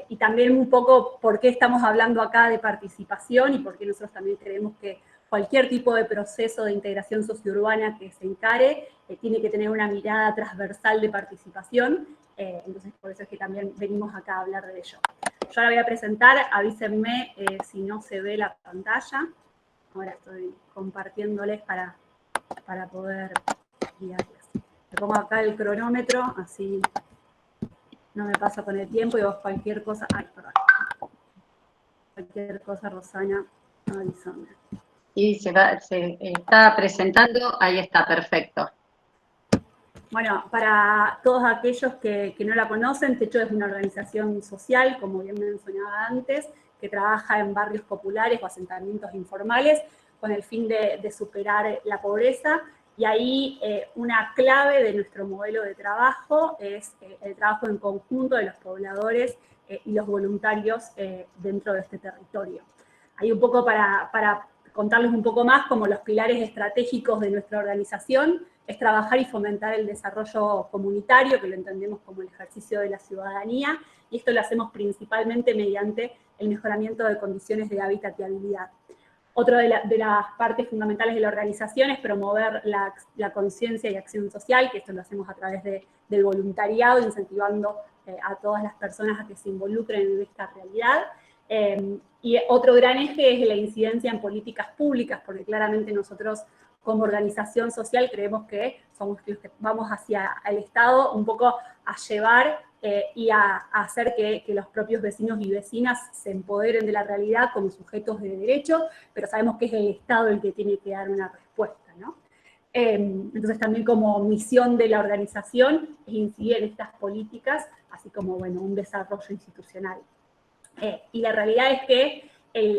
y también un poco por qué estamos hablando acá de participación y por qué nosotros también creemos que cualquier tipo de proceso de integración sociourbana que se encare tiene que tener una mirada transversal de participación, entonces por eso es que también venimos acá a hablar de ello. Yo ahora voy a presentar, avísenme si no se ve la pantalla. Ahora estoy compartiéndoles para poder guiarles. Le pongo acá el cronómetro, así no me paso con el tiempo y vos cualquier cosa... Ay, perdón. Cualquier cosa, Rosana, avísame. Y se está presentando, ahí está, perfecto. Bueno, para todos aquellos que no la conocen, Techo es una organización social, como bien mencionaba antes, que trabaja en barrios populares o asentamientos informales con el fin de superar la pobreza. Y ahí una clave de nuestro modelo de trabajo es el trabajo en conjunto de los pobladores y los voluntarios dentro de este territorio. Ahí un poco para contarles un poco más, como los pilares estratégicos de nuestra organización es trabajar y fomentar el desarrollo comunitario, que lo entendemos como el ejercicio de la ciudadanía, y esto lo hacemos principalmente mediante el mejoramiento de condiciones de hábitat y habilidad. Otra de las partes fundamentales de la organización es promover la conciencia y acción social, que esto lo hacemos a través del voluntariado, incentivando a todas las personas a que se involucren en esta realidad. Y otro gran eje es la incidencia en políticas públicas, porque claramente nosotros como organización social creemos que somos los que vamos hacia el Estado un poco a llevar y a hacer que los propios vecinos y vecinas se empoderen de la realidad como sujetos de derecho, pero sabemos que es el Estado el que tiene que dar una respuesta, ¿no? Entonces también como misión de la organización es incidir en estas políticas, así como, bueno, un desarrollo institucional. Y la realidad es que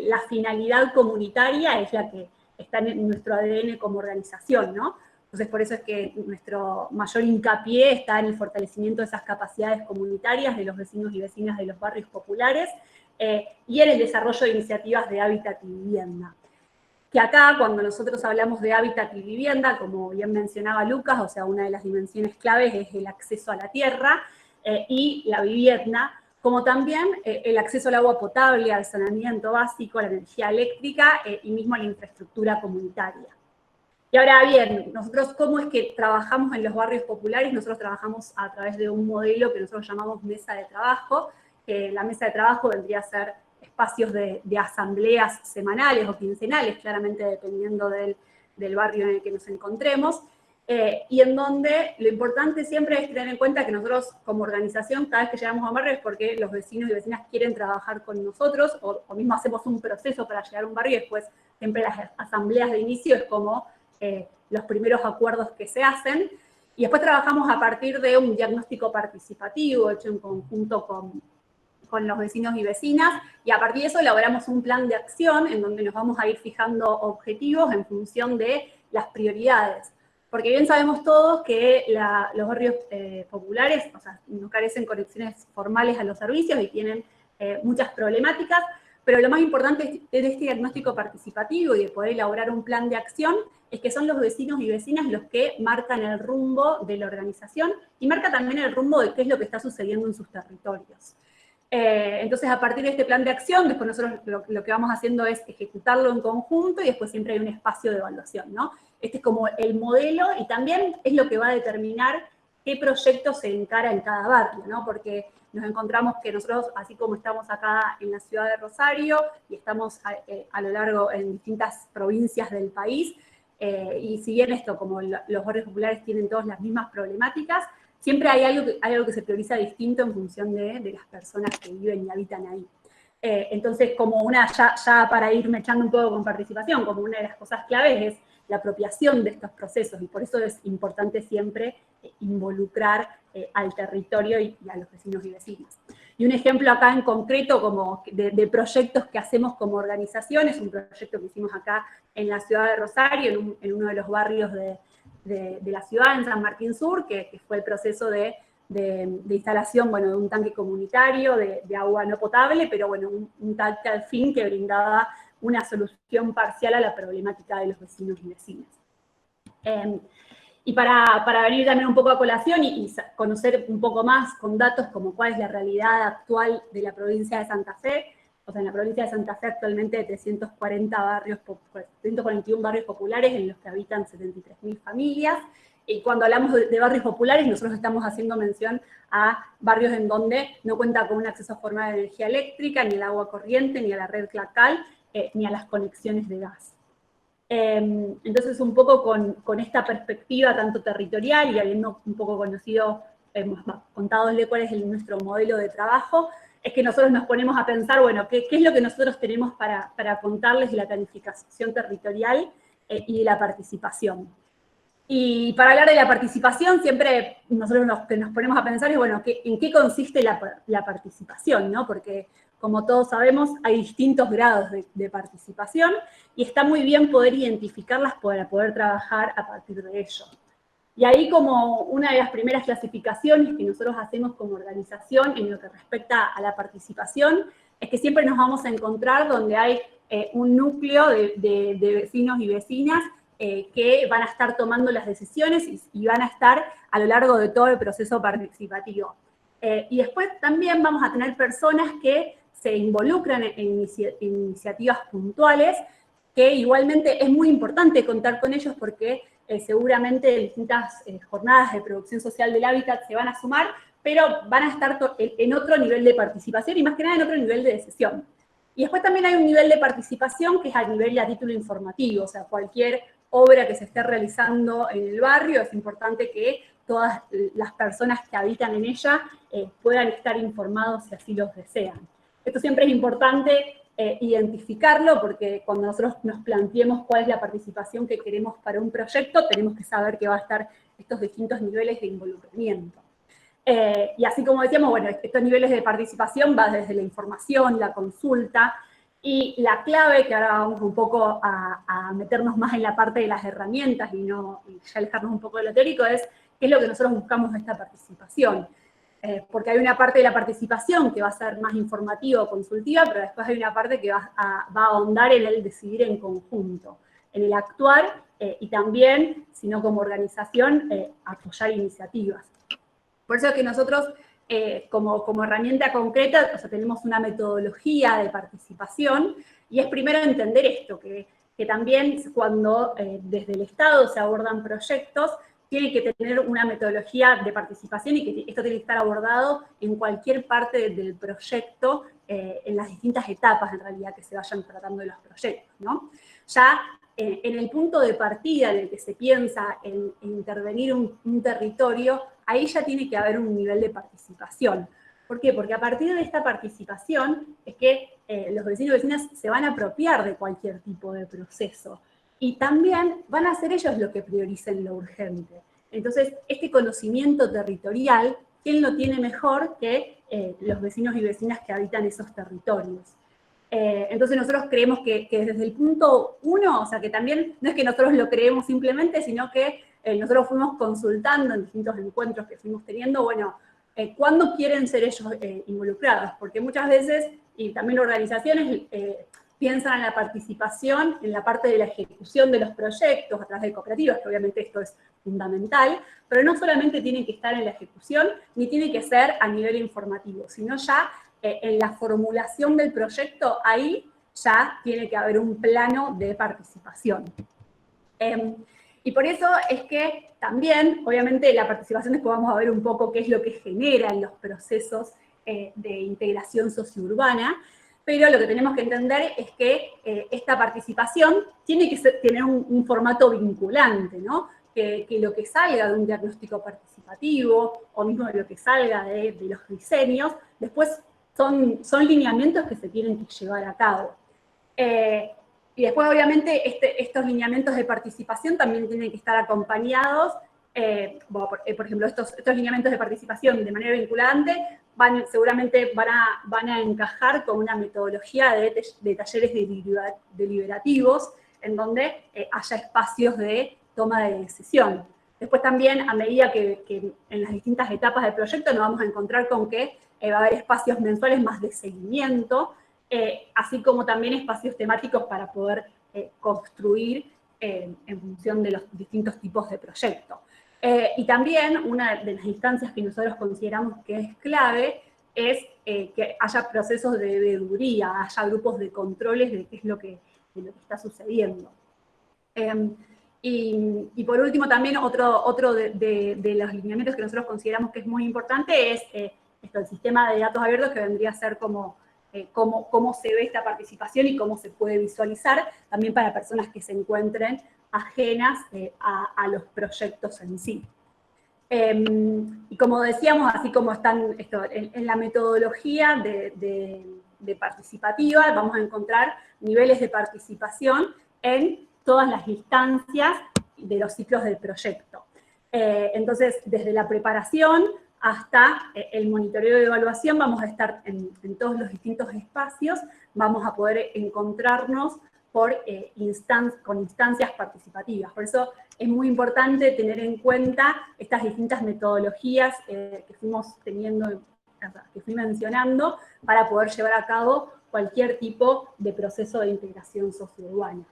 la finalidad comunitaria es la que está en nuestro ADN como organización, ¿no? Entonces, por eso es que nuestro mayor hincapié está en el fortalecimiento de esas capacidades comunitarias de los vecinos y vecinas de los barrios populares y en el desarrollo de iniciativas de hábitat y vivienda. Que acá, cuando nosotros hablamos de hábitat y vivienda, como bien mencionaba Lucas, o sea, una de las dimensiones claves es el acceso a la tierra y la vivienda, como también el acceso al agua potable, al saneamiento básico, a la energía eléctrica y mismo a la infraestructura comunitaria. Y ahora bien, nosotros cómo es que trabajamos en los barrios populares, nosotros trabajamos a través de un modelo que nosotros llamamos mesa de trabajo, que la mesa de trabajo vendría a ser espacios de asambleas semanales o quincenales, claramente dependiendo del barrio en el que nos encontremos, y en donde lo importante siempre es tener en cuenta que nosotros como organización, cada vez que llegamos a un barrio es porque los vecinos y vecinas quieren trabajar con nosotros, o mismo hacemos un proceso para llegar a un barrio y después siempre las asambleas de inicio es como los primeros acuerdos que se hacen, y después trabajamos a partir de un diagnóstico participativo hecho en conjunto con los vecinos y vecinas, y a partir de eso elaboramos un plan de acción en donde nos vamos a ir fijando objetivos en función de las prioridades. Porque bien sabemos todos que los barrios populares, o sea, no carecen conexiones formales a los servicios y tienen muchas problemáticas, pero lo más importante de este diagnóstico participativo y de poder elaborar un plan de acción es que son los vecinos y vecinas los que marcan el rumbo de la organización y marca también el rumbo de qué es lo que está sucediendo en sus territorios. Entonces, a partir de este plan de acción, después nosotros lo que vamos haciendo es ejecutarlo en conjunto y después siempre hay un espacio de evaluación, ¿no? Este es como el modelo y también es lo que va a determinar qué proyecto se encara en cada barrio, ¿no? Porque nos encontramos que nosotros, así como estamos acá en la ciudad de Rosario y estamos a lo largo en distintas provincias del país, y si bien esto, como los barrios populares tienen todas las mismas problemáticas, siempre hay algo que se prioriza distinto en función de las personas que viven y habitan ahí. Entonces, como ya para irme echando un poco con participación, como una de las cosas claves es la apropiación de estos procesos, y por eso es importante siempre involucrar al territorio y a los vecinos y vecinas. Y un ejemplo acá en concreto como de proyectos que hacemos como organización, es un proyecto que hicimos acá en la ciudad de Rosario, en uno de los barrios de la ciudad, en San Martín Sur, que fue el proceso de instalación, bueno, de un tanque comunitario de agua no potable, pero bueno, un tanque al fin que brindaba una solución parcial a la problemática de los vecinos y vecinas. Y para venir también un poco a colación y conocer un poco más con datos como cuál es la realidad actual de la provincia de Santa Fe, o sea, en la provincia de Santa Fe actualmente hay 341 barrios populares en los que habitan 73.000 familias, y cuando hablamos de barrios populares nosotros estamos haciendo mención a barrios en donde no cuenta con un acceso formal a energía eléctrica, ni al agua corriente, ni a la red Clacal, ni a las conexiones de gas. Entonces, un poco con esta perspectiva tanto territorial y habiendo un poco conocido, contadosle cuál es nuestro modelo de trabajo, es que nosotros nos ponemos a pensar, bueno, ¿qué es lo que nosotros tenemos para contarles de la planificación territorial y de la participación? Y para hablar de la participación, siempre nosotros nos ponemos a pensar, y bueno, ¿en qué consiste la participación, ¿no? Porque, como todos sabemos, hay distintos grados de participación, y está muy bien poder identificarlas para poder trabajar a partir de ello. Y ahí, como una de las primeras clasificaciones que nosotros hacemos como organización en lo que respecta a la participación, es que siempre nos vamos a encontrar donde hay un núcleo de vecinos y vecinas que van a estar tomando las decisiones y van a estar a lo largo de todo el proceso participativo. Y después también vamos a tener personas que se involucran en iniciativas puntuales, que igualmente es muy importante contar con ellos porque seguramente distintas jornadas de producción social del hábitat se van a sumar, pero van a estar en otro nivel de participación y más que nada en otro nivel de decisión. Y después también hay un nivel de participación que es a nivel a título informativo, o sea, cualquier obra que se esté realizando en el barrio, es importante que todas las personas que habitan en ella puedan estar informados si así los desean. Esto siempre es importante identificarlo, porque cuando nosotros nos planteemos cuál es la participación que queremos para un proyecto, tenemos que saber que va a estar estos distintos niveles de involucramiento. Y así como decíamos, bueno, estos niveles de participación van desde la información, la consulta, y la clave, que ahora vamos un poco a meternos más en la parte de las herramientas y ya alejarnos un poco de lo teórico, es qué es lo que nosotros buscamos de esta participación. Porque hay una parte de la participación que va a ser más informativa o consultiva, pero después hay una parte que va a ahondar en el decidir en conjunto, en el actuar y también, si no como organización, apoyar iniciativas. Por eso es que nosotros, como herramienta concreta, o sea, tenemos una metodología de participación, y es primero entender esto, que también cuando desde el Estado se abordan proyectos, tiene que tener una metodología de participación y que esto tiene que estar abordado en cualquier parte del proyecto, en las distintas etapas, en realidad, que se vayan tratando de los proyectos, ¿no? Ya en el punto de partida en el que se piensa en intervenir un territorio, ahí ya tiene que haber un nivel de participación. ¿Por qué? Porque a partir de esta participación es que los vecinos y vecinas se van a apropiar de cualquier tipo de proceso. Y también van a ser ellos los que prioricen lo urgente. Entonces, este conocimiento territorial, ¿quién lo tiene mejor que los vecinos y vecinas que habitan esos territorios? Entonces nosotros creemos que desde el punto 1, o sea que también no es que nosotros lo creemos simplemente, sino que nosotros fuimos consultando en distintos encuentros que fuimos teniendo, bueno, ¿cuándo quieren ser ellos involucrados? Porque muchas veces, y también organizaciones, piensan en la participación en la parte de la ejecución de los proyectos a través de cooperativas, que obviamente esto es fundamental, pero no solamente tiene que estar en la ejecución, ni tiene que ser a nivel informativo, sino ya en la formulación del proyecto, ahí ya tiene que haber un plano de participación. Y por eso es que también, obviamente, la participación, después vamos a ver un poco qué es lo que genera en los procesos de integración sociourbana, pero lo que tenemos que entender es que esta participación tiene que tener un formato vinculante, ¿no? Que lo que salga de un diagnóstico participativo, o mismo de lo que salga de los diseños, después son lineamientos que se tienen que llevar a cabo. Y después, obviamente, estos lineamientos de participación también tienen que estar acompañados, por ejemplo, estos lineamientos de participación de manera vinculante seguramente van a encajar con una metodología de talleres deliberativos, en donde haya espacios de toma de decisión. Después también, a medida que en las distintas etapas del proyecto nos vamos a encontrar con que va a haber espacios mensuales más de seguimiento, así como también espacios temáticos para poder construir en función de los distintos tipos de proyectos. Y también una de las instancias que nosotros consideramos que es clave es que haya procesos de veeduría, haya grupos de controles de qué es lo que está sucediendo. Y por último también otro de los lineamientos que nosotros consideramos que es muy importante es el sistema de datos abiertos, que vendría a ser como cómo se ve esta participación y cómo se puede visualizar, también para personas que se encuentren ajenas a los proyectos en sí. Y como decíamos, así como están en la metodología de participativa, vamos a encontrar niveles de participación en todas las instancias de los ciclos del proyecto. Entonces, desde la preparación hasta el monitoreo de evaluación, vamos a estar en todos los distintos espacios, vamos a poder encontrarnos con instancias participativas. Por eso es muy importante tener en cuenta estas distintas metodologías que fui mencionando, para poder llevar a cabo cualquier tipo de proceso de integración sociourbana.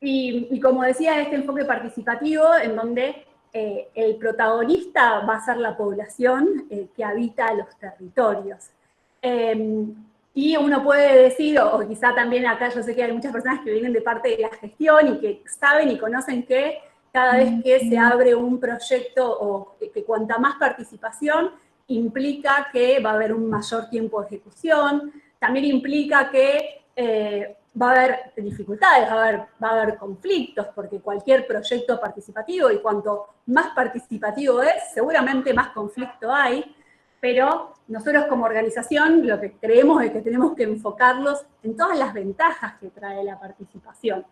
Y como decía, este enfoque participativo, en donde el protagonista va a ser la población que habita los territorios. Y uno puede decir, o quizá también acá yo sé que hay muchas personas que vienen de parte de la gestión y que saben y conocen que cada vez que se abre un proyecto, o que cuanta más participación, implica que va a haber un mayor tiempo de ejecución, también implica que va a haber dificultades, va a haber conflictos, porque cualquier proyecto participativo, y cuanto más participativo es, seguramente más conflicto hay, pero nosotros como organización lo que creemos es que tenemos que enfocarlos en todas las ventajas que trae la participación.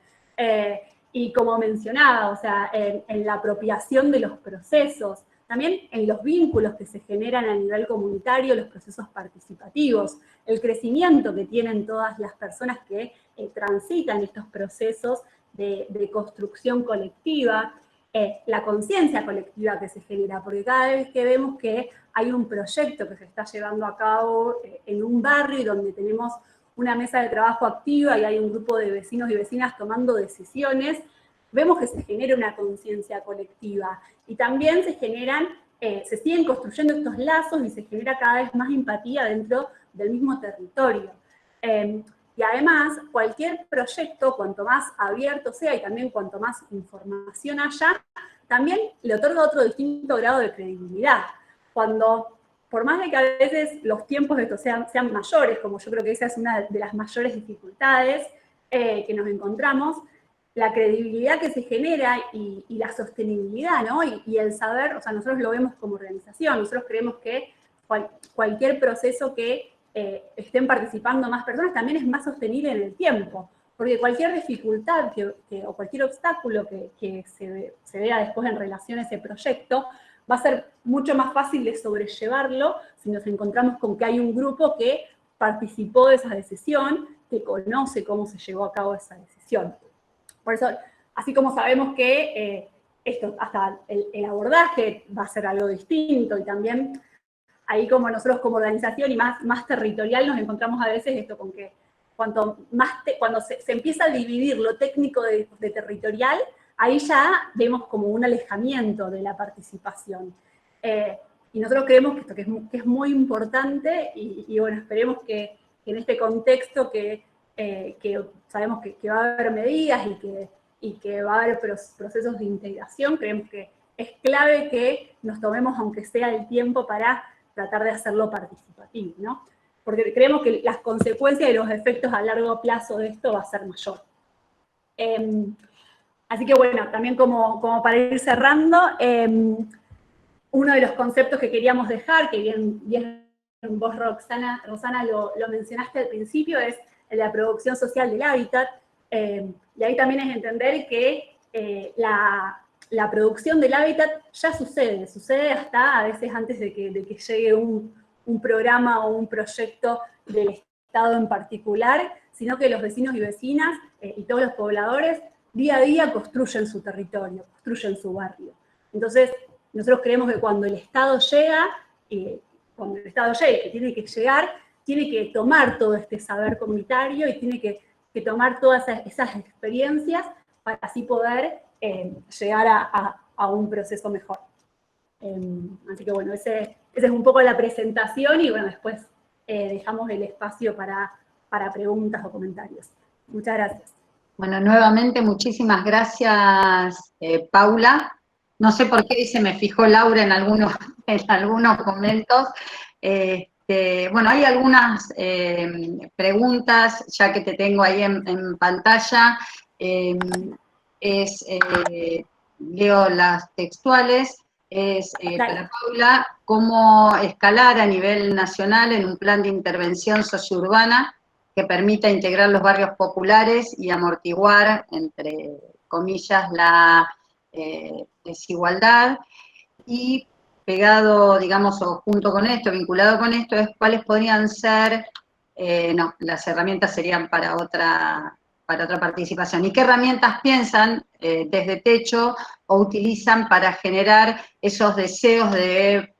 Y como mencionaba, o sea, en la apropiación de los procesos, también en los vínculos que se generan a nivel comunitario, los procesos participativos, el crecimiento que tienen todas las personas que transitan estos procesos de construcción colectiva, la conciencia colectiva que se genera, porque cada vez que vemos que hay un proyecto que se está llevando a cabo en un barrio y donde tenemos una mesa de trabajo activa y hay un grupo de vecinos y vecinas tomando decisiones, vemos que se genera una conciencia colectiva y también se siguen construyendo estos lazos y se genera cada vez más empatía dentro del mismo territorio. Y además, cualquier proyecto, cuanto más abierto sea y también cuanto más información haya, también le otorga otro distinto grado de credibilidad. Cuando, por más de que a veces los tiempos de esto sean mayores, como yo creo que esa es una de las mayores dificultades, que nos encontramos, la credibilidad que se genera y la sostenibilidad, ¿no? Y el saber, o sea, nosotros lo vemos como organización, nosotros creemos que cualquier proceso que estén participando más personas también es más sostenible en el tiempo, porque cualquier dificultad o cualquier obstáculo que se vea después en relación a ese proyecto, va a ser mucho más fácil de sobrellevarlo si nos encontramos con que hay un grupo que participó de esa decisión, que conoce cómo se llevó a cabo esa decisión. Por eso, así como sabemos que esto, hasta el abordaje va a ser algo distinto, y también ahí como nosotros como organización y más territorial nos encontramos a veces esto con que cuando se empieza a dividir lo técnico de territorial, ahí ya vemos como un alejamiento de la participación. Y nosotros creemos que esto que es muy importante, y bueno, esperemos que en este contexto que sabemos que va a haber medidas y que va a haber procesos de integración, creemos que es clave que nos tomemos, aunque sea el tiempo, para tratar de hacerlo participativo, ¿no? Porque creemos que las consecuencias y los efectos a largo plazo de esto va a ser mayor. Así que bueno, también como para ir cerrando, uno de los conceptos que queríamos dejar, que bien vos, Rosana lo mencionaste al principio, es el de la producción social del hábitat, y ahí también es entender que la producción del hábitat ya sucede hasta a veces antes de que llegue un programa o un proyecto del Estado en particular, sino que los vecinos y vecinas y todos los pobladores día a día construyen su territorio, construyen su barrio. Entonces, nosotros creemos que cuando el Estado llega, que tiene que llegar, tiene que tomar todo este saber comunitario y tiene que tomar todas esas experiencias para así poder llegar a un proceso mejor. Así que bueno, esa es un poco la presentación, y bueno, después dejamos el espacio para preguntas o comentarios. Muchas gracias. Bueno, nuevamente muchísimas gracias, Paula. No sé por qué se me fijó Laura en algunos momentos. Bueno, hay algunas preguntas, ya que te tengo ahí en pantalla. Leo las textuales. Para Paula, ¿cómo escalar a nivel nacional en un plan de intervención sociourbana que permita integrar los barrios populares y amortiguar, entre comillas, la desigualdad? Y pegado, digamos, o junto con esto, vinculado con esto, es cuáles podrían ser, no, las herramientas serían para otra participación. ¿Y qué herramientas piensan desde Techo o utilizan para generar esos deseos de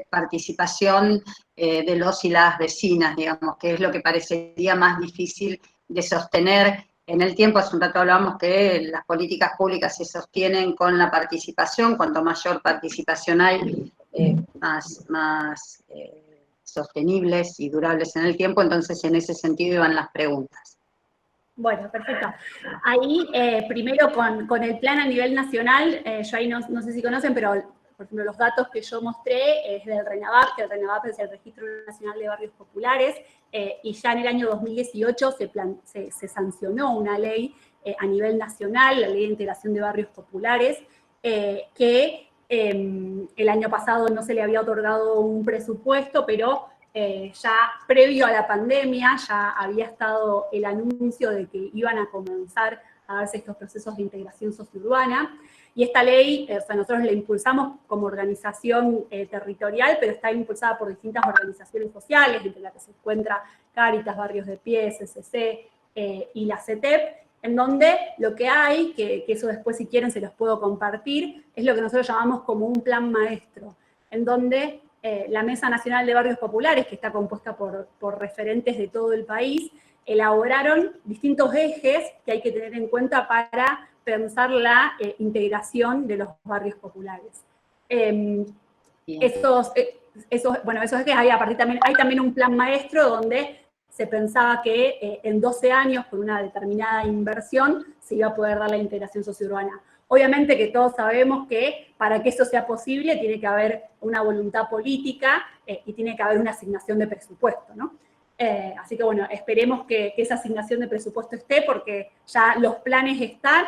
participación de los y las vecinas, digamos, que es lo que parecería más difícil de sostener en el tiempo? Hace un rato hablábamos que las políticas públicas se sostienen con la participación, cuanto mayor participación hay, más sostenibles y durables en el tiempo. Entonces, en ese sentido iban las preguntas. Bueno, perfecto. Ahí, primero con el plan a nivel nacional, yo ahí no sé si conocen, pero por ejemplo los datos que yo mostré es del RENAVAP, que el RENAVAP es el Registro Nacional de Barrios Populares, y ya en el año 2018 se sancionó una ley a nivel nacional, la Ley de Integración de Barrios Populares, que el año pasado no se le había otorgado un presupuesto, pero ya previo a la pandemia ya había estado el anuncio de que iban a comenzar a darse estos procesos de integración sociourbana, y esta ley, o sea, nosotros la impulsamos como organización territorial, pero está impulsada por distintas organizaciones sociales, entre las que se encuentra Cáritas, Barrios de Pie, CCC y la CETEP, en donde lo que hay, que eso después si quieren se los puedo compartir, es lo que nosotros llamamos como un plan maestro, en donde la Mesa Nacional de Barrios Populares, que está compuesta por referentes de todo el país, elaboraron distintos ejes que hay que tener en cuenta para pensar la integración de los barrios populares. Esos ejes, hay también un plan maestro donde se pensaba que en 12 años, con una determinada inversión, se iba a poder dar la integración sociourbana. Obviamente que todos sabemos que para que eso sea posible tiene que haber una voluntad política y tiene que haber una asignación de presupuesto, ¿no? Así que bueno, esperemos que esa asignación de presupuesto esté, porque ya los planes están,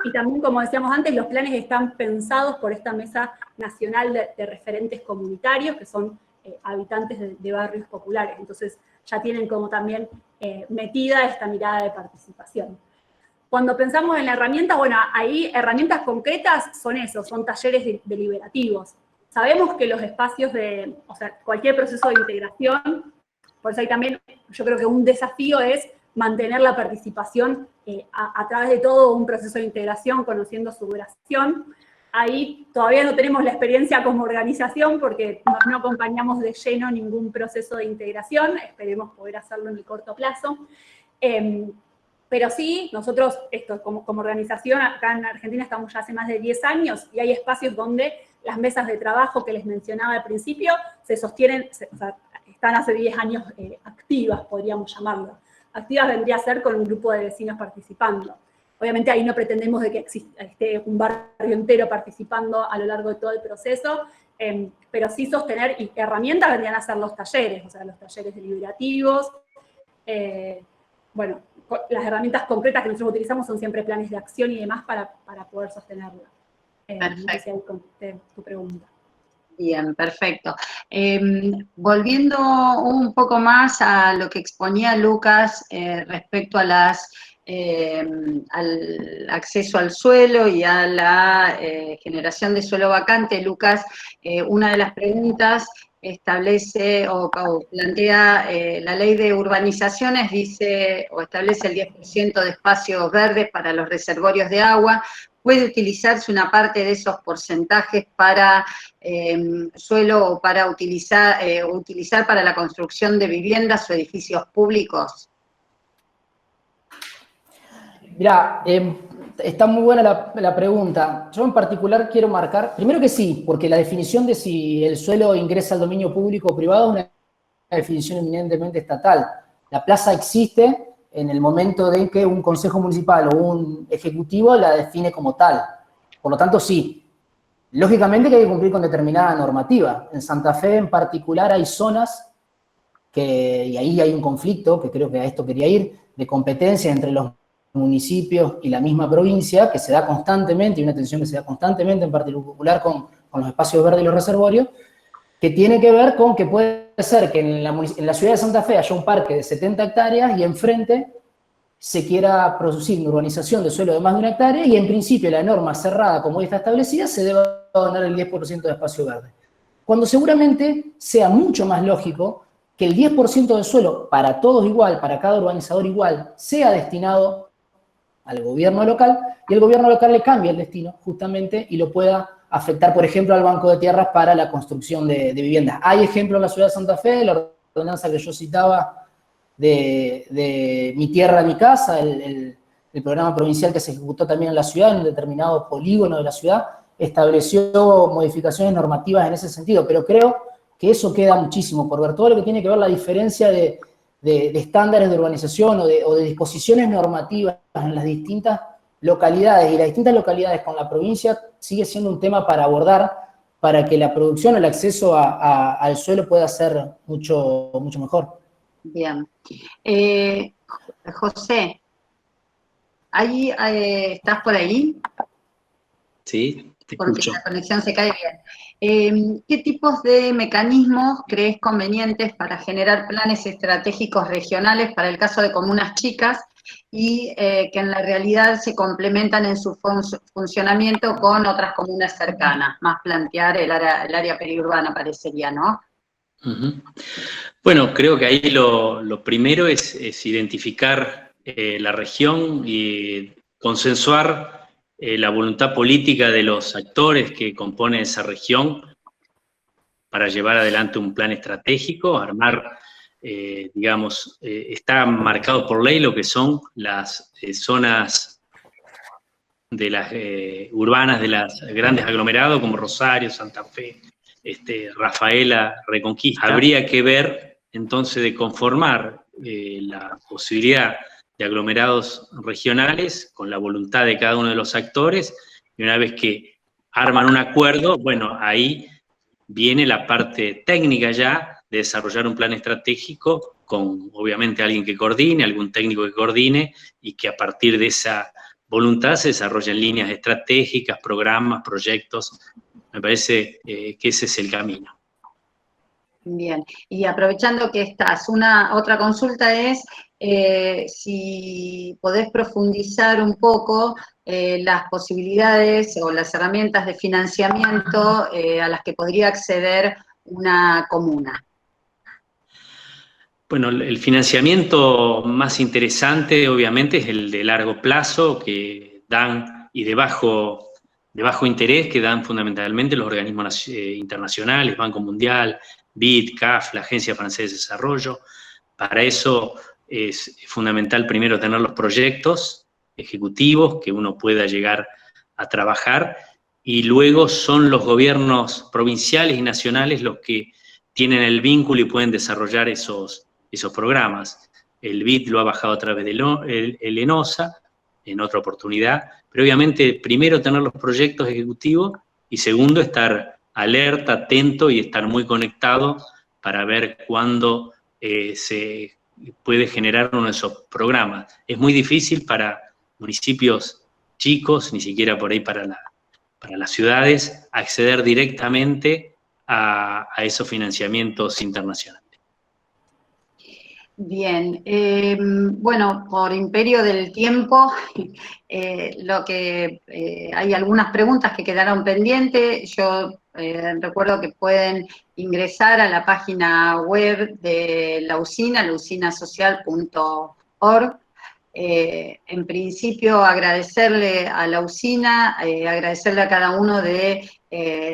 y también, como decíamos antes, los planes están pensados por esta Mesa Nacional de Referentes Comunitarios, que son habitantes de barrios populares. Entonces ya tienen como también metida esta mirada de participación. Cuando pensamos en la herramienta, bueno, ahí herramientas concretas son eso, son talleres deliberativos. Sabemos que los espacios o sea, cualquier proceso de integración, por eso ahí también yo creo que un desafío es mantener la participación a través de todo un proceso de integración, conociendo su duración. Ahí todavía no tenemos la experiencia como organización porque no acompañamos de lleno ningún proceso de integración, esperemos poder hacerlo en el corto plazo. Pero sí, nosotros, como organización, acá en Argentina estamos ya hace más de 10 años y hay espacios donde las mesas de trabajo que les mencionaba al principio se sostienen, o sea, están hace 10 años activas, podríamos llamarlo. Activas vendría a ser con un grupo de vecinos participando. Obviamente ahí no pretendemos de que esté un barrio entero participando a lo largo de todo el proceso, pero sí sostener, y herramientas vendrían a ser los talleres, o sea, los talleres deliberativos. Bueno, las herramientas concretas que nosotros utilizamos son siempre planes de acción y demás para poder sostenerlo. No sé si ahí contesté tu pregunta. Bien, perfecto. Volviendo un poco más a lo que exponía Lucas respecto a al acceso al suelo y a la generación de suelo vacante, Lucas, una de las preguntas establece o plantea la ley de urbanizaciones, dice o establece el 10% de espacios verdes para los reservorios de agua. ¿Puede utilizarse una parte de esos porcentajes para suelo o para utilizar para la construcción de viviendas o edificios públicos? Mirá, está muy buena la pregunta. Yo en particular quiero marcar, primero que sí, porque la definición de si el suelo ingresa al dominio público o privado es una definición eminentemente estatal. La plaza existe en el momento en que un consejo municipal o un ejecutivo la define como tal. Por lo tanto, sí. Lógicamente que hay que cumplir con determinada normativa. En Santa Fe en particular hay zonas y ahí hay un conflicto, que creo que a esto quería ir, de competencia entre los municipios y la misma provincia, que se da constantemente, y una tensión que se da constantemente, en particular con los espacios verdes y los reservorios, que tiene que ver con que puede ser que en la ciudad de Santa Fe haya un parque de 70 hectáreas y enfrente se quiera producir una urbanización de suelo de más de 1 hectárea y en principio la norma cerrada como hoy está establecida se debe donar el 10% de espacio verde. Cuando seguramente sea mucho más lógico que el 10% del suelo para todos igual, para cada urbanizador igual, sea destinado al gobierno local y el gobierno local le cambie el destino justamente y lo pueda afectar, por ejemplo, al banco de tierras para la construcción de viviendas. Hay ejemplos en la ciudad de Santa Fe, la ordenanza que yo citaba de Mi Tierra, Mi Casa, el programa provincial que se ejecutó también en la ciudad, en un determinado polígono de la ciudad, estableció modificaciones normativas en ese sentido, pero creo que eso queda muchísimo por ver. Todo lo que tiene que ver la diferencia de estándares de urbanización o de disposiciones normativas en las distintas localidades y las distintas localidades con la provincia sigue siendo un tema para abordar para que la producción, el acceso al suelo pueda ser mucho, mucho mejor. Bien. José, ¿estás por ahí? Sí, te Porque escucho. la conexión se cae bien. ¿Qué tipos de mecanismos crees convenientes para generar planes estratégicos regionales para el caso de comunas chicas y que en la realidad se complementan en su funcionamiento con otras comunas cercanas? Más plantear el área periurbana parecería, ¿no? Uh-huh. Bueno, creo que ahí lo primero es identificar la región y consensuar la voluntad política de los actores que componen esa región para llevar adelante un plan estratégico, armar, digamos, está marcado por ley lo que son las zonas de las urbanas de los grandes aglomerados como Rosario, Santa Fe, Rafaela, Reconquista. Habría que ver entonces de conformar la posibilidad de aglomerados regionales con la voluntad de cada uno de los actores, y una vez que arman un acuerdo, bueno, ahí viene la parte técnica ya de desarrollar un plan estratégico con obviamente alguien que coordine, algún técnico que coordine, y que a partir de esa voluntad se desarrollen líneas estratégicas, programas, proyectos. Me parece que ese es el camino. Bien, y aprovechando que estás, otra consulta es si podés profundizar un poco las posibilidades o las herramientas de financiamiento a las que podría acceder una comuna. Bueno, el financiamiento más interesante obviamente es el de largo plazo que dan y de bajo interés que dan fundamentalmente los organismos internacionales, Banco Mundial, BID, CAF, la Agencia Francesa de Desarrollo. Para eso es fundamental primero tener los proyectos ejecutivos que uno pueda llegar a trabajar, y luego son los gobiernos provinciales y nacionales los que tienen el vínculo y pueden desarrollar esos programas. El BID lo ha bajado a través del ENOSA en otra oportunidad, pero obviamente primero tener los proyectos ejecutivos y segundo estar alerta, atento y estar muy conectado para ver cuándo se puede generar uno de esos programas. Es muy difícil para municipios chicos, ni siquiera por ahí para las ciudades, acceder directamente a esos financiamientos internacionales. Bien, bueno, por imperio del tiempo, hay algunas preguntas que quedaron pendientes. Yo recuerdo que pueden ingresar a la página web de la usina, lausinasocial.org. En principio, agradecerle a la usina, agradecerle a cada uno de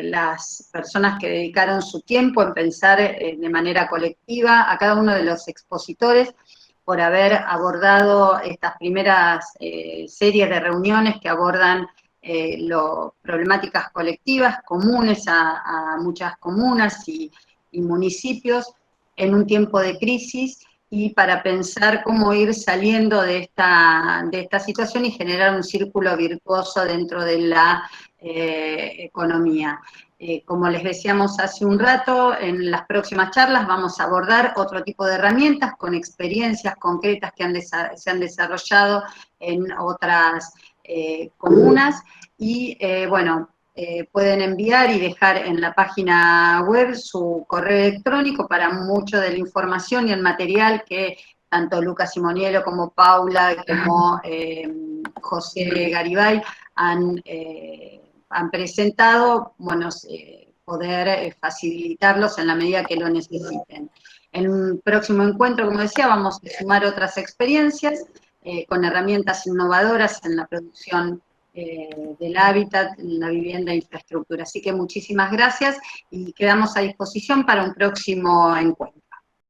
las personas que dedicaron su tiempo en pensar de manera colectiva, a cada uno de los expositores por haber abordado estas primeras series de reuniones que abordan problemáticas colectivas comunes a muchas comunas y municipios en un tiempo de crisis, y para pensar cómo ir saliendo de esta situación y generar un círculo virtuoso dentro de la economía. Como les decíamos hace un rato, en las próximas charlas vamos a abordar otro tipo de herramientas con experiencias concretas que se han desarrollado en otras comunas, y bueno, pueden enviar y dejar en la página web su correo electrónico para mucho de la información y el material que tanto Lucas Simonielo como Paula, como José Garibay han presentado, bueno, poder facilitarlos en la medida que lo necesiten. En un próximo encuentro, como decía, vamos a sumar otras experiencias con herramientas innovadoras en la producción del hábitat, la vivienda e infraestructura. Así que muchísimas gracias y quedamos a disposición para un próximo encuentro.